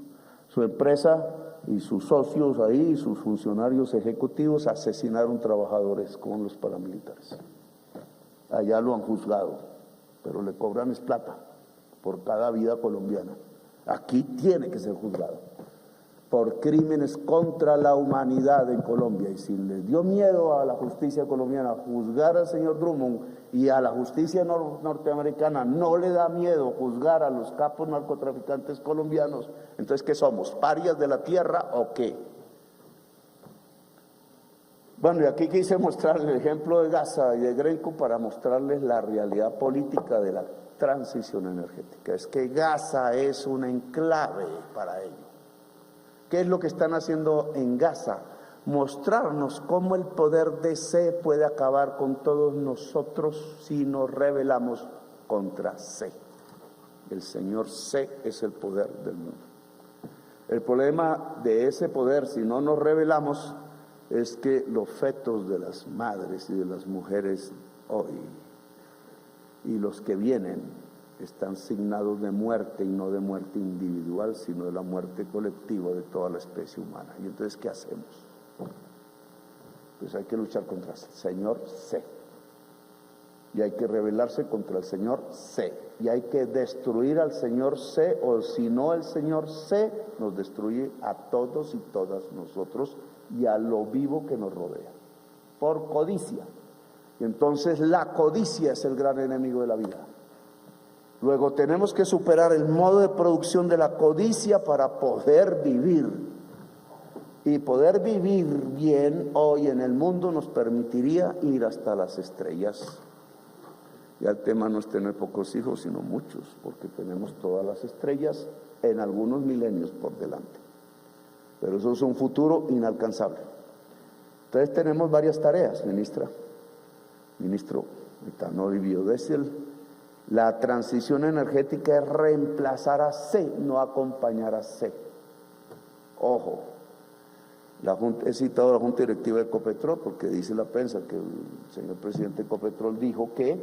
Su empresa y sus socios ahí, sus funcionarios ejecutivos, asesinaron trabajadores con los paramilitares. Allá lo han juzgado, pero le cobran es plata por cada vida colombiana. Aquí tiene que ser juzgado por crímenes contra la humanidad en Colombia. Y si le dio miedo a la justicia colombiana juzgar al señor Drummond, y a la justicia norteamericana no le da miedo juzgar a los capos narcotraficantes colombianos, entonces ¿qué somos? ¿Parias de la tierra o qué? Bueno, y aquí quise mostrarles el ejemplo de Gaza y de Grenco para mostrarles la realidad política de la transición energética. Es que Gaza es un enclave para ellos. ¿Qué es lo que están haciendo en Gaza? mostrarnos cómo el poder de C puede acabar con todos nosotros si nos rebelamos contra C. El señor C es el poder del mundo. El problema de ese poder, si no nos rebelamos, es que los fetos de las madres y de las mujeres hoy y los que vienen están signados de muerte, y no de muerte individual, sino de la muerte colectiva de toda la especie humana. Y entonces, ¿qué hacemos? Pues hay que luchar contra el señor C, y hay que rebelarse contra el señor C, y hay que destruir al señor C, o si no, el señor C nos destruye a todos y todas nosotros y a lo vivo que nos rodea, por codicia. Y entonces la codicia es el gran enemigo de la vida. Luego tenemos que superar el modo de producción de la codicia para poder vivir. Y poder vivir bien hoy en el mundo nos permitiría ir hasta las estrellas. Ya el tema no es tener pocos hijos, sino muchos, porque tenemos todas las estrellas en algunos milenios por delante. Pero eso es un futuro inalcanzable. Entonces tenemos varias tareas, ministro, no biodiesel. La transición energética es reemplazar a C, no acompañar a C. Ojo, he citado a la Junta Directiva de Ecopetrol porque dice la prensa que el señor presidente de Ecopetrol dijo que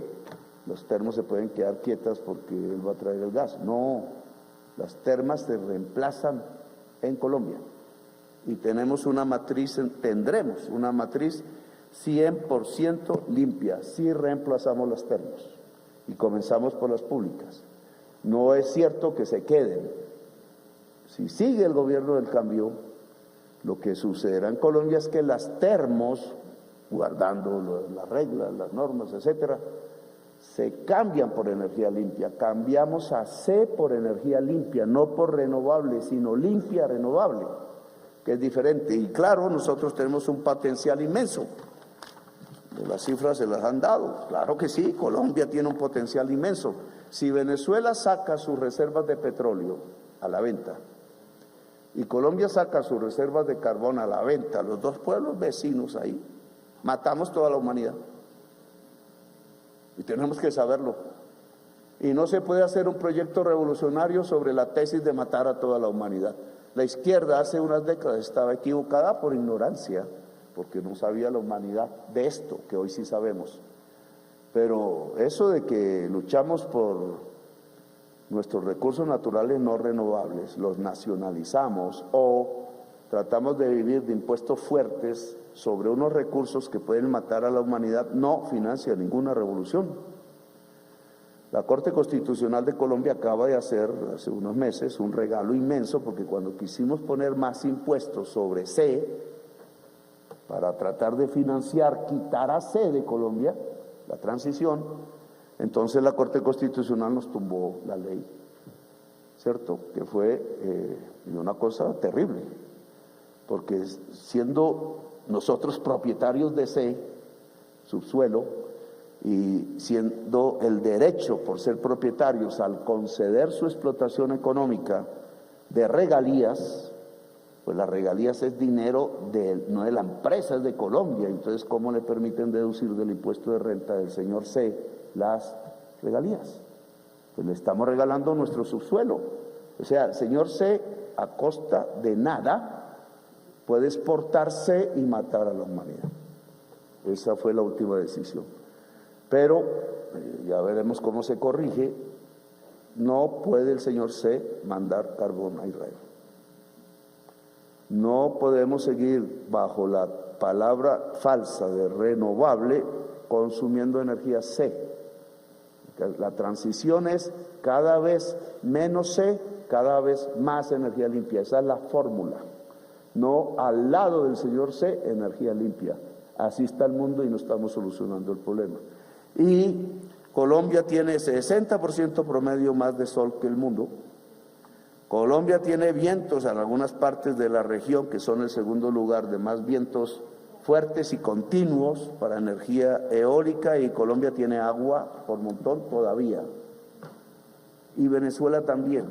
los termos se pueden quedar quietas porque él va a traer el gas. No, las termas se reemplazan en Colombia y tendremos una matriz 100% limpia si reemplazamos las termas. Y comenzamos por las públicas. No es cierto que se queden. Si sigue el gobierno del cambio, lo que sucederá en Colombia es que las termos, guardando las reglas, las normas, etcétera, se cambian por energía limpia. Cambiamos a C por energía limpia, no por renovable, sino limpia, renovable, que es diferente. Y claro, nosotros tenemos un potencial inmenso. Las cifras se las han dado, claro que sí, Colombia tiene un potencial inmenso. Si Venezuela saca sus reservas de petróleo a la venta y Colombia saca sus reservas de carbón a la venta, los dos pueblos vecinos ahí, matamos toda la humanidad. Y tenemos que saberlo. Y no se puede hacer un proyecto revolucionario sobre la tesis de matar a toda la humanidad. La izquierda hace unas décadas estaba equivocada por ignorancia, porque no sabía la humanidad de esto, que hoy sí sabemos. Pero eso de que luchamos por nuestros recursos naturales no renovables, los nacionalizamos o tratamos de vivir de impuestos fuertes sobre unos recursos que pueden matar a la humanidad, no financia ninguna revolución. La Corte Constitucional de Colombia acaba de hacer hace unos meses un regalo inmenso, porque cuando quisimos poner más impuestos sobre C, para tratar de financiar, quitar a C de Colombia, la transición, entonces la Corte Constitucional nos tumbó la ley, ¿cierto? Que fue una cosa terrible, porque siendo nosotros propietarios de C, subsuelo, y siendo el derecho por ser propietarios al conceder su explotación económica de regalías, pues las regalías es dinero no de la empresa, es de Colombia. Entonces, ¿cómo le permiten deducir del impuesto de renta del señor C las regalías? Pues le estamos regalando nuestro subsuelo. O sea, el señor C, a costa de nada, puede exportarse y matar a la humanidad. Esa fue la última decisión. Pero, ya veremos cómo se corrige, no puede el señor C mandar carbón a Israel. No podemos seguir bajo la palabra falsa de renovable consumiendo energía C. La transición es cada vez menos C, cada vez más energía limpia. Esa es la fórmula. No al lado del señor C, energía limpia. Así está el mundo y no estamos solucionando el problema. Y Colombia tiene 60% promedio más de sol que el mundo. Colombia tiene vientos en algunas partes de la región que son el segundo lugar de más vientos fuertes y continuos para energía eólica, y Colombia tiene agua por montón todavía. Y Venezuela también,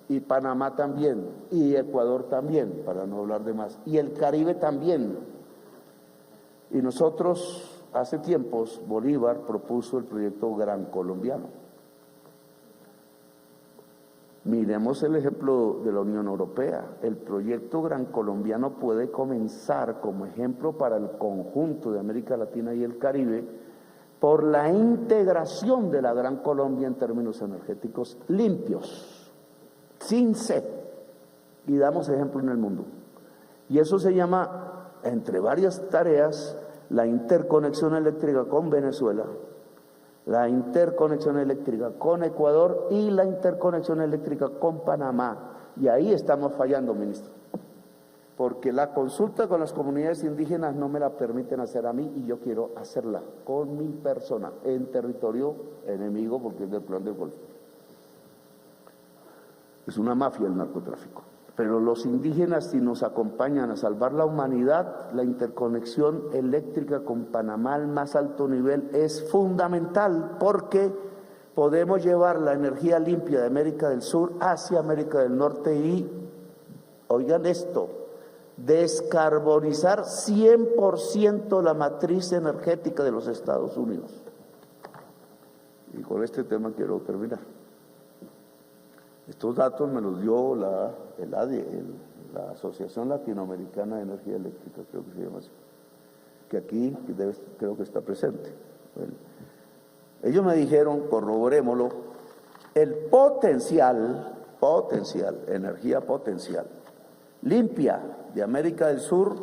y Panamá también, y Ecuador también, para no hablar de más. Y el Caribe también. Y nosotros, hace tiempos, Bolívar propuso el proyecto Gran Colombiano. Miremos el ejemplo de la Unión Europea. El proyecto Gran Colombiano puede comenzar como ejemplo para el conjunto de América Latina y el Caribe por la integración de la Gran Colombia en términos energéticos limpios, sin sed, y damos ejemplo en el mundo. Y eso se llama, entre varias tareas, la interconexión eléctrica con Venezuela, la interconexión eléctrica con Ecuador y la interconexión eléctrica con Panamá. Y ahí estamos fallando, ministro, porque la consulta con las comunidades indígenas no me la permiten hacer a mí y yo quiero hacerla con mi persona en territorio enemigo, porque es del Plan del Golfo. Es una mafia el narcotráfico. Pero los indígenas, si nos acompañan a salvar la humanidad, la interconexión eléctrica con Panamá al más alto nivel es fundamental, porque podemos llevar la energía limpia de América del Sur hacia América del Norte y, oigan esto, descarbonizar 100% la matriz energética de los Estados Unidos. Y con este tema quiero terminar. Estos datos me los dio la Asociación Latinoamericana de Energía Eléctrica, creo que se llama así, que aquí creo que está presente. Bueno, ellos me dijeron, corroborémoslo, el potencial, energía potencial, limpia de América del Sur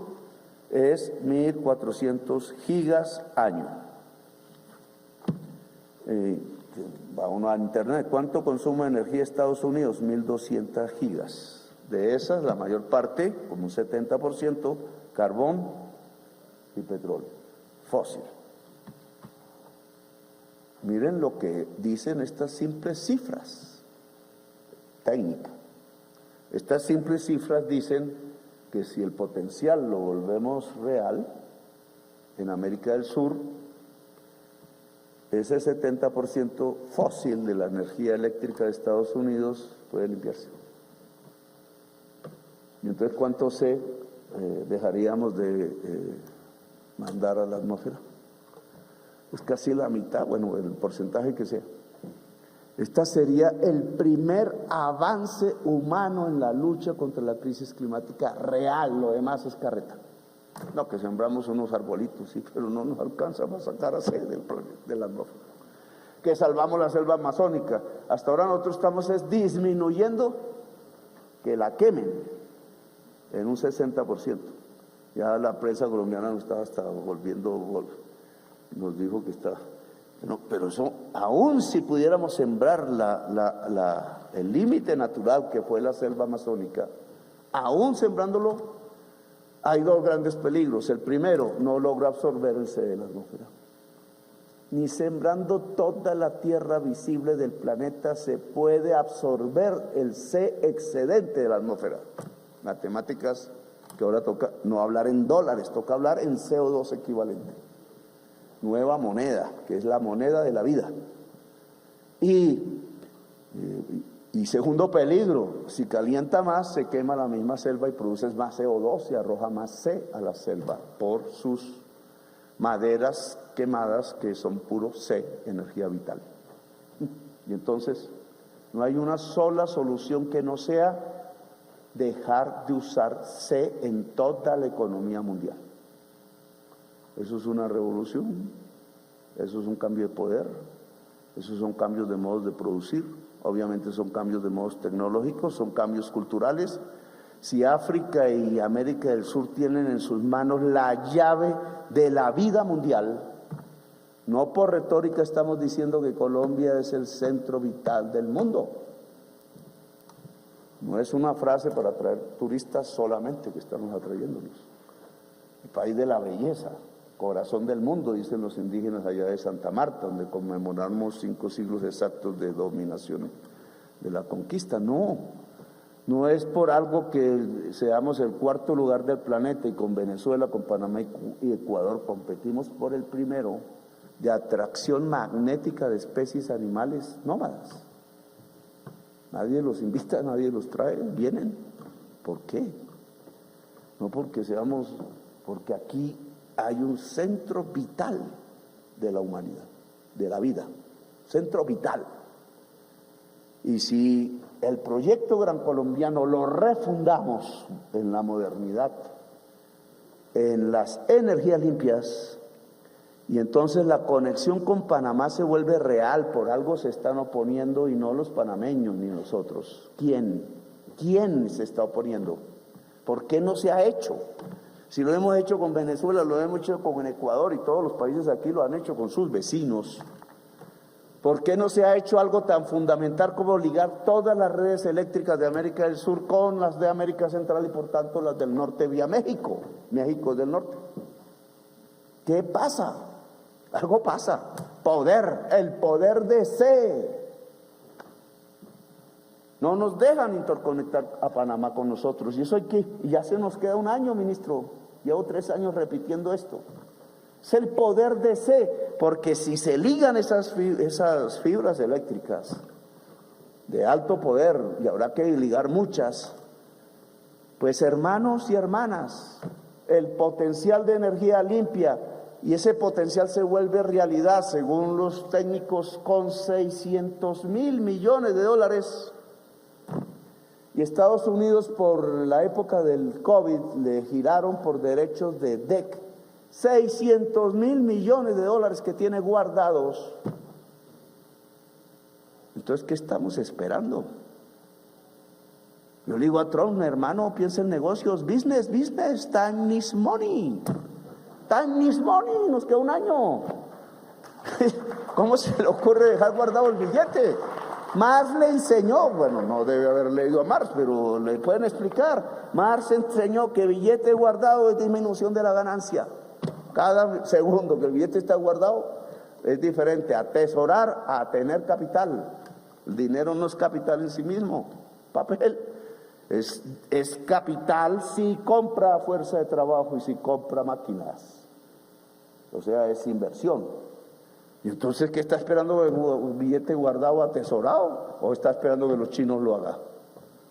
es 1.400 gigas año. Va uno a internet, ¿cuánto consume energía Estados Unidos? 1.200 gigas. De esas, la mayor parte, como un 70%, carbón y petróleo, fósil. Miren lo que dicen estas simples cifras técnicas. Estas simples cifras dicen que si el potencial lo volvemos real, en América del Sur, ese 70% fósil de la energía eléctrica de Estados Unidos puede limpiarse. Y entonces, ¿cuánto dejaríamos de mandar a la atmósfera? Pues casi la mitad, bueno, el porcentaje que sea. Este sería el primer avance humano en la lucha contra la crisis climática real, lo demás es carreta. No, que sembramos unos arbolitos, sí, pero no nos alcanza para sacar a sed de la atmósfera. Que salvamos la selva amazónica. Hasta ahora nosotros estamos disminuyendo que la quemen en un 60%. Ya la prensa colombiana nos estaba hasta volviendo, nos dijo que está. No, pero eso, aún si pudiéramos sembrar el límite natural que fue la selva amazónica, aún sembrándolo, hay dos grandes peligros. El primero, no logra absorber el C de la atmósfera. Ni sembrando toda la tierra visible del planeta se puede absorber el C excedente de la atmósfera. Matemáticas que ahora toca no hablar en dólares, toca hablar en CO2 equivalente. Nueva moneda, que es la moneda de la vida. Y segundo peligro, si calienta más, se quema la misma selva y produces más CO2 y arroja más C a la selva por sus maderas quemadas que son puro C, energía vital. Y entonces, no hay una sola solución que no sea dejar de usar C en toda la economía mundial. Eso es una revolución, eso es un cambio de poder, esos son cambios de modos de producir, obviamente son cambios de modos tecnológicos, son cambios culturales. Si África y América del Sur tienen en sus manos la llave de la vida mundial, no por retórica estamos diciendo que Colombia es el centro vital del mundo. No es una frase para atraer turistas solamente que estamos atrayéndolos. El país de la belleza, corazón del mundo, dicen los indígenas allá de Santa Marta, donde conmemoramos 5 siglos exactos de dominación de la conquista. No es por algo que seamos el 4º lugar del planeta y con Venezuela, con Panamá y Ecuador competimos por el primero de atracción magnética de especies animales nómadas. Nadie los invita, nadie los trae, vienen. ¿Por qué? No porque porque aquí hay un centro vital de la humanidad, de la vida, centro vital. Y si el proyecto Gran Colombiano lo refundamos en la modernidad, en las energías limpias, y entonces la conexión con Panamá se vuelve real, por algo se están oponiendo y no los panameños ni nosotros. ¿Quién? ¿Quién se está oponiendo? ¿Por qué no se ha hecho? Si lo hemos hecho con Venezuela, lo hemos hecho con Ecuador y todos los países aquí lo han hecho con sus vecinos. ¿Por qué no se ha hecho algo tan fundamental como ligar todas las redes eléctricas de América del Sur con las de América Central y por tanto las del norte vía México? México es del norte. ¿Qué pasa? Algo pasa. Poder, el poder de C. No nos dejan interconectar a Panamá con nosotros. ¿Y eso hay qué? Y ya se nos queda un año, ministro. Llevo 3 años repitiendo esto. Es el poder de C, porque si se ligan esas fibras eléctricas de alto poder, y habrá que ligar muchas, pues hermanos y hermanas, el potencial de energía limpia, y ese potencial se vuelve realidad, según los técnicos, con 600,000 millones de dólares. Y Estados Unidos, por la época del COVID, le giraron por derechos de DEC 600,000 millones de dólares que tiene guardados. Entonces, ¿qué estamos esperando? Yo le digo a Trump, hermano, piensa en negocios, business, time is money. Time is money, nos queda un año. ¿Cómo se le ocurre dejar guardado el billete? Marx le enseñó, bueno, no debe haber leído a Marx, pero le pueden explicar. Marx enseñó que billete guardado es disminución de la ganancia. Cada segundo que el billete está guardado es diferente a atesorar a tener capital. El dinero no es capital en sí mismo, papel. Es capital si compra fuerza de trabajo y si compra máquinas. O sea, es inversión. Y entonces, ¿qué está esperando? ¿Un billete guardado, atesorado? ¿O está esperando que los chinos lo hagan?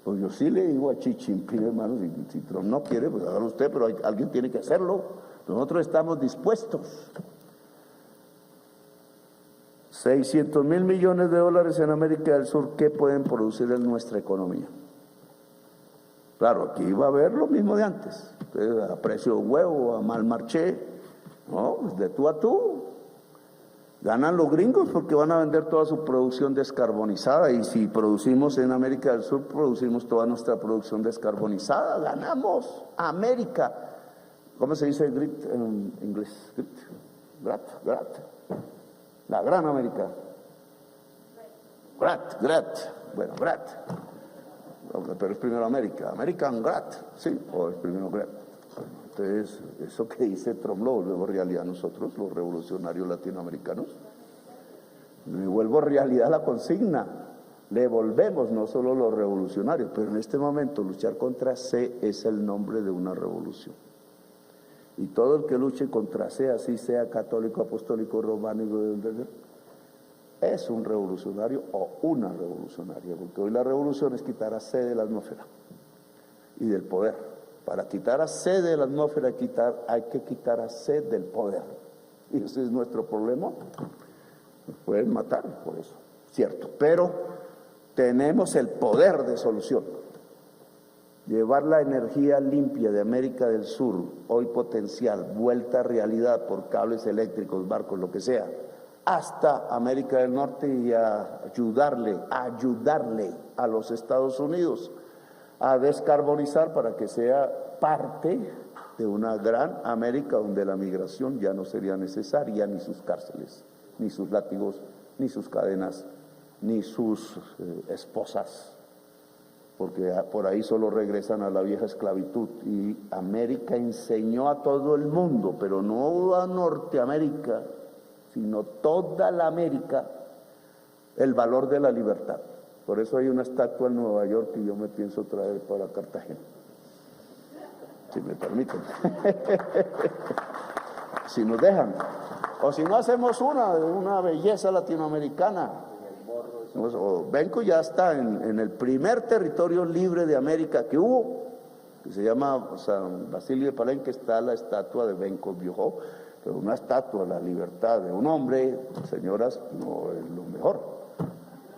Pues yo sí le digo a Xi Jinping, hermano, si Trump no quiere, pues hágalo usted, pero alguien tiene que hacerlo. Nosotros estamos dispuestos. 600,000 millones de dólares en América del Sur, ¿qué pueden producir en nuestra economía? Claro, aquí va a haber lo mismo de antes. A precio de huevo, a mal marché, ¿no? De tú a tú. Ganan los gringos porque van a vender toda su producción descarbonizada, y si producimos en América del Sur, producimos toda nuestra producción descarbonizada. Ganamos. América. ¿Cómo se dice grit en inglés? Grat. La gran América. Grat. Bueno, Grat. Pero es primero América. American Grat, ¿sí? O es primero Grat. Entonces, eso que dice Trump lo volvemos realidad nosotros, los revolucionarios latinoamericanos. Le vuelvo realidad la consigna. Le volvemos, no solo los revolucionarios, pero en este momento luchar contra C es el nombre de una revolución. Y todo el que luche contra C, así sea católico, apostólico, románico, es un revolucionario o una revolucionaria, porque hoy la revolución es quitar a C de la atmósfera y del poder. Para quitar a C de la atmósfera hay que quitar a C del poder. Y ese es nuestro problema. Nos pueden matar por eso, cierto. Pero tenemos el poder de solución. Llevar la energía limpia de América del Sur, hoy potencial, vuelta a realidad por cables eléctricos, barcos, lo que sea, hasta América del Norte, y ayudarle a los Estados Unidos a descarbonizar para que sea parte de una gran América donde la migración ya no sería necesaria, ni sus cárceles, ni sus látigos, ni sus cadenas, ni sus esposas, porque por ahí solo regresan a la vieja esclavitud. Y América enseñó a todo el mundo, pero no a Norteamérica, sino toda la América, el valor de la libertad. Por eso hay una estatua en Nueva York que yo me pienso traer para Cartagena, si me permiten. Si nos dejan. O si no, hacemos una belleza latinoamericana. Benco ya está en el primer territorio libre de América que hubo, que se llama San Basilio de Palenque, está la estatua de Ben Gurión, pero una estatua, la libertad de un hombre, señoras, no es lo mejor.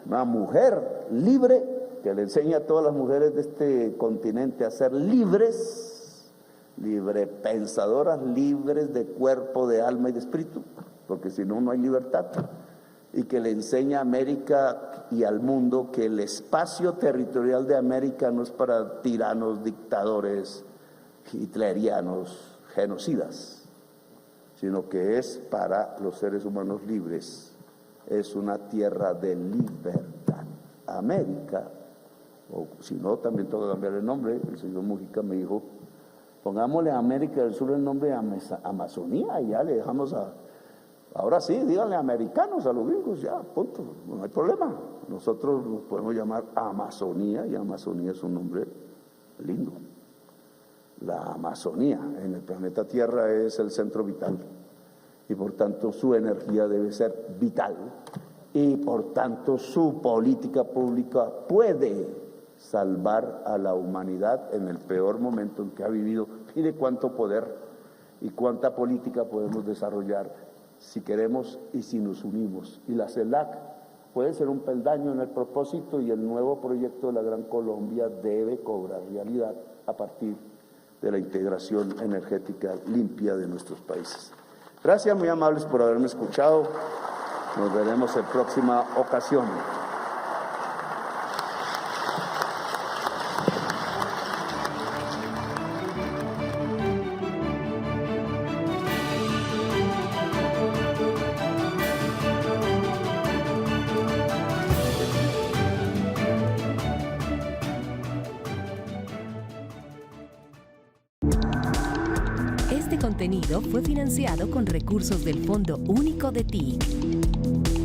Una mujer libre que le enseña a todas las mujeres de este continente a ser libres, librepensadoras, libres de cuerpo, de alma y de espíritu, porque si no, no hay libertad. Y que le enseña a América y al mundo que el espacio territorial de América no es para tiranos, dictadores, hitlerianos, genocidas, sino que es para los seres humanos libres. Es una tierra de libertad. América, o si no, también tengo que cambiar el nombre. El señor Mujica me dijo, pongámosle a América del Sur el nombre de Amazonía y ya le dejamos a... Ahora sí, díganle americanos a los gringos, ya, punto, no hay problema. Nosotros nos podemos llamar Amazonía, y Amazonía es un nombre lindo. La Amazonía en el planeta Tierra es el centro vital, y por tanto su energía debe ser vital, y por tanto su política pública puede salvar a la humanidad en el peor momento en que ha vivido. Mire cuánto poder y cuánta política podemos desarrollar si queremos y si nos unimos. Y la CELAC puede ser un peldaño en el propósito, y el nuevo proyecto de la Gran Colombia debe cobrar realidad a partir de la integración energética limpia de nuestros países. Gracias, muy amables por haberme escuchado. Nos veremos en próxima ocasión. Este contenido fue financiado con recursos del Fondo Único de TIC.